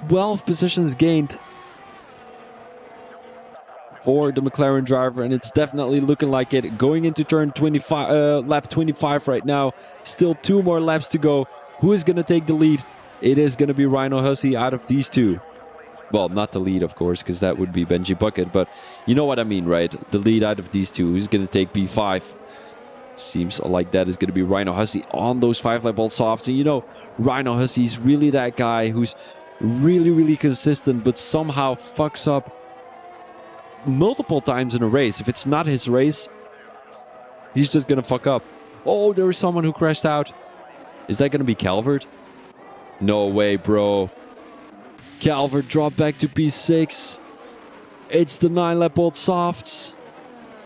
12 positions gained for the McLaren driver, and it's definitely looking like it. Going into turn 25, lap 25 right now. Still 2 more laps to go. Who is gonna take the lead? It is gonna be Rhino Hussey out of these two. Well, not the lead, of course, because that would be Benji Bucket, but you know what I mean, right? The lead out of these two. Who's gonna take P5? Seems like that is going to be Rhino Hussey on those 5-lap-old softs. And you know, Rhino Hussey is really that guy who's really consistent, but somehow fucks up multiple times in a race. If it's not his race, he's just going to fuck up. Oh, there is someone who crashed out. Is that going to be Calvert? No way, bro. Calvert dropped back to P6. It's the 9-lap-old softs.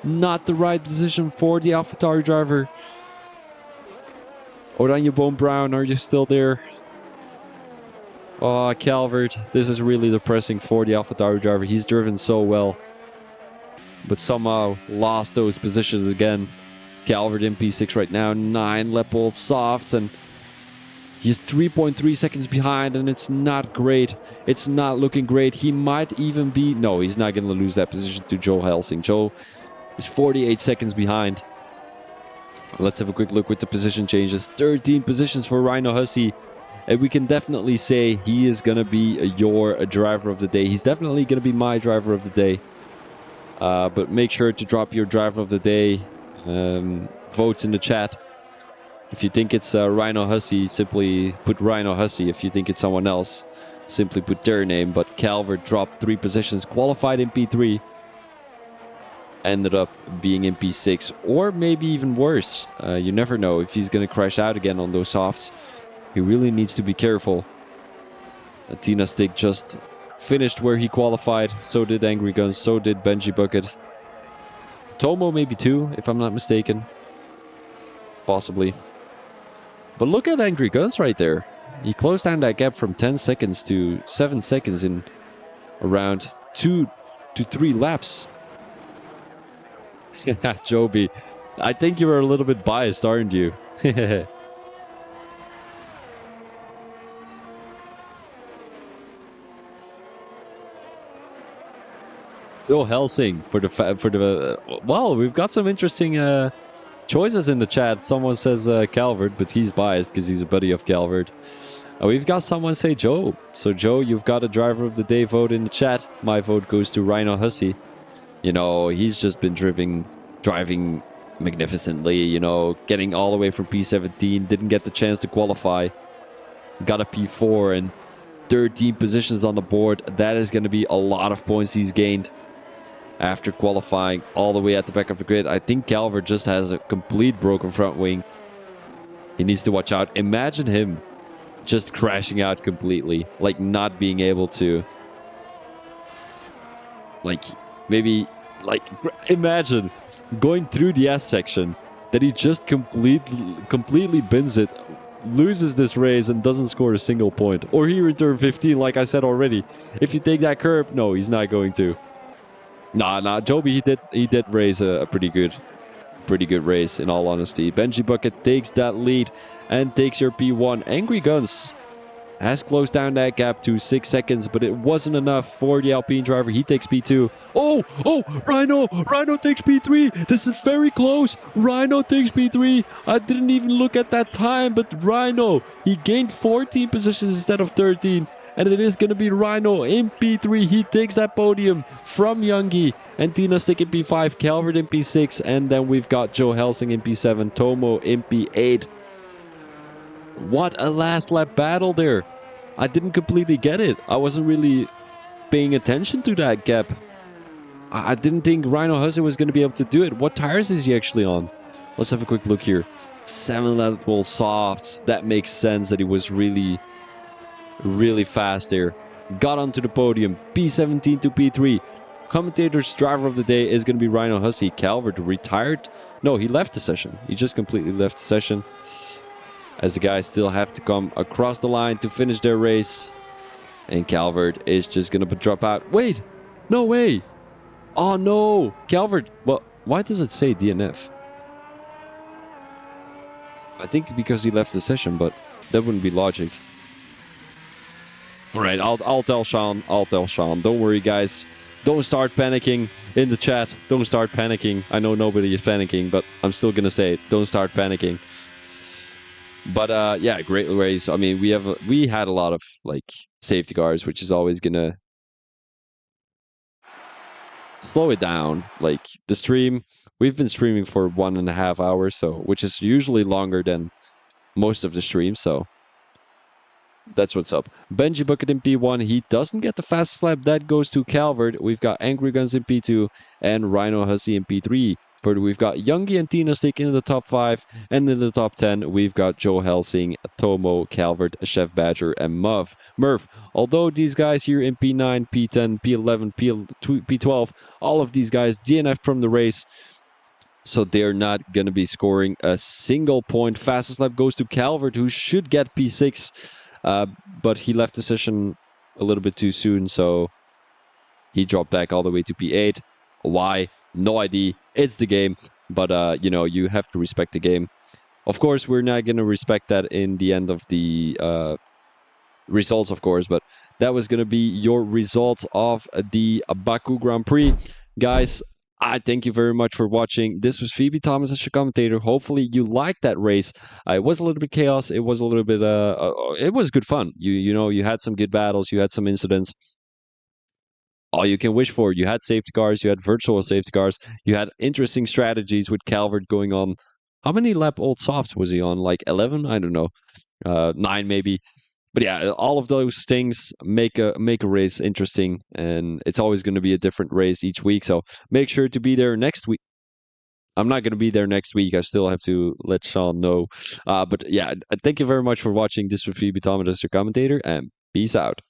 Not the right position for the AlphaTauri driver. Oranje Boom Brown, are you still there? Oh, Calvert. This is really depressing for the AlphaTauri driver. He's driven so well, but somehow lost those positions again. Calvert in P6 right now. 9-lap-old softs, and he's 3.3 seconds behind, and it's not great. It's not looking great. He might even be... No, he's not going to lose that position to Joe Helsing. Joe is 48 seconds behind. Let's have a quick look with the position changes. 13 positions for Rhino Hussey. And we can definitely say he is going to be your driver of the day. He's definitely going to be my driver of the day. But make sure to drop your driver of the day votes in the chat. If you think it's Rhino Hussey, simply put Rhino Hussey. If you think it's someone else, simply put their name. But Calvert dropped 3 positions, qualified in P3, ended up being in P6, or maybe even worse. You never know if he's going to crash out again on those softs. He really needs to be careful. Tina Stick just finished where he qualified. So did Angry Guns. So did Benji Bucket. Tomo maybe too, if I'm not mistaken. Possibly. But look at Angry Guns right there. He closed down that gap from 10 seconds to 7 seconds in around 2 to 3 laps. Joby, I think you were a little bit biased, aren't you? Joe Helsing for the well, we've got some interesting choices in the chat. Someone says Calvert, but he's biased because he's a buddy of Calvert. We've got someone say Joe. So Joe, you've got a driver of the day vote in the chat. My vote goes to Rhino Hussey. You know, he's just been driving magnificently, you know, getting all the way from P17, didn't get the chance to qualify, got a P4 and 13 positions on the board. That is going to be a lot of points he's gained after qualifying all the way at the back of the grid. I think Calvert just has a complete broken front wing. He needs to watch out. Imagine him just crashing out completely, like not being able to, like maybe, like imagine going through the S section that he just completely bins it, loses this race and doesn't score a single point. Or he returned 15, like I said already. If you take that curb, no, he's not going to. Nah, Joby, he did race a pretty good race, in all honesty. Benji Bucket takes that lead and takes your P1. Angry Guns has closed down that gap to 6 seconds, but it wasn't enough for the Alpine driver. He takes P2. Oh, Rhino takes P3. This is very close. Rhino takes P3. I didn't even look at that time, but Rhino, he gained 14 positions instead of 13. And it is going to be Rhino in P3. He takes that podium from Youngie. And Tina Stick in P5, Calvert in P6. And then we've got Joe Helsing in P7, Tomo in P8. What a last lap battle there. I didn't completely get it. I wasn't really paying attention to that gap. I didn't think Rhino Hussey was going to be able to do it. What tires is he actually on? Let's have a quick look here. 7 level softs. That makes sense that he was really fast there. Got onto the podium. P17 to P3. Commentator's driver of the day is going to be Rhino Hussey. Calvert retired. No, he left the session. He just completely left the session, as the guys still have to come across the line to finish their race. And Calvert is just going to drop out. Wait, no way. Oh no, Calvert. Well, why does it say DNF? I think because he left the session, but that wouldn't be logic. All right, I'll tell Sean. Don't worry, guys. Don't start panicking in the chat. Don't start panicking. I know nobody is panicking, but I'm still going to say it. Don't start panicking. But yeah, great race. I mean, we had a lot of like safety cars, which is always gonna slow it down. Like the stream, we've been streaming for 1.5 hours, so which is usually longer than most of the streams. So that's what's up. Benji Bucket in P1. He doesn't get the fastest lap. That goes to Calvert. We've got Angry Guns in P2 and Rhino Hussey in P3. Further, we've got Youngie and Tina Stick in the top 5. And in the top 10, we've got Joe Helsing, Tomo, Calvert, Chef Badger, and Murph. Although these guys here in P9, P10, P11, P12, all of these guys DNF'd from the race. So they're not going to be scoring a single point. Fastest lap goes to Calvert, who should get P6. But he left the session a little bit too soon, so he dropped back all the way to P8. Why? No idea. It's the game, but you know, you have to respect the game. Of course, we're not going to respect that in the end of the results, of course, but that was going to be your results of the Baku Grand Prix. Guys, I thank you very much for watching. This was Phoebe Thomas as your commentator. Hopefully you liked that race. It was a little bit chaos. It was a little bit it was good fun. You had some good battles, you had some incidents. All you can wish for. You had safety cars, you had virtual safety cars, you had interesting strategies with Calvert going on. How many lap old softs was he on? Like 11? I don't know. 9 maybe. But yeah, all of those things make a race interesting, and it's always going to be a different race each week. So make sure to be there next week. I'm not going to be there next week. I still have to let Sean know. But yeah, thank you very much for watching. This was Phoebe Thomas as your commentator, and peace out.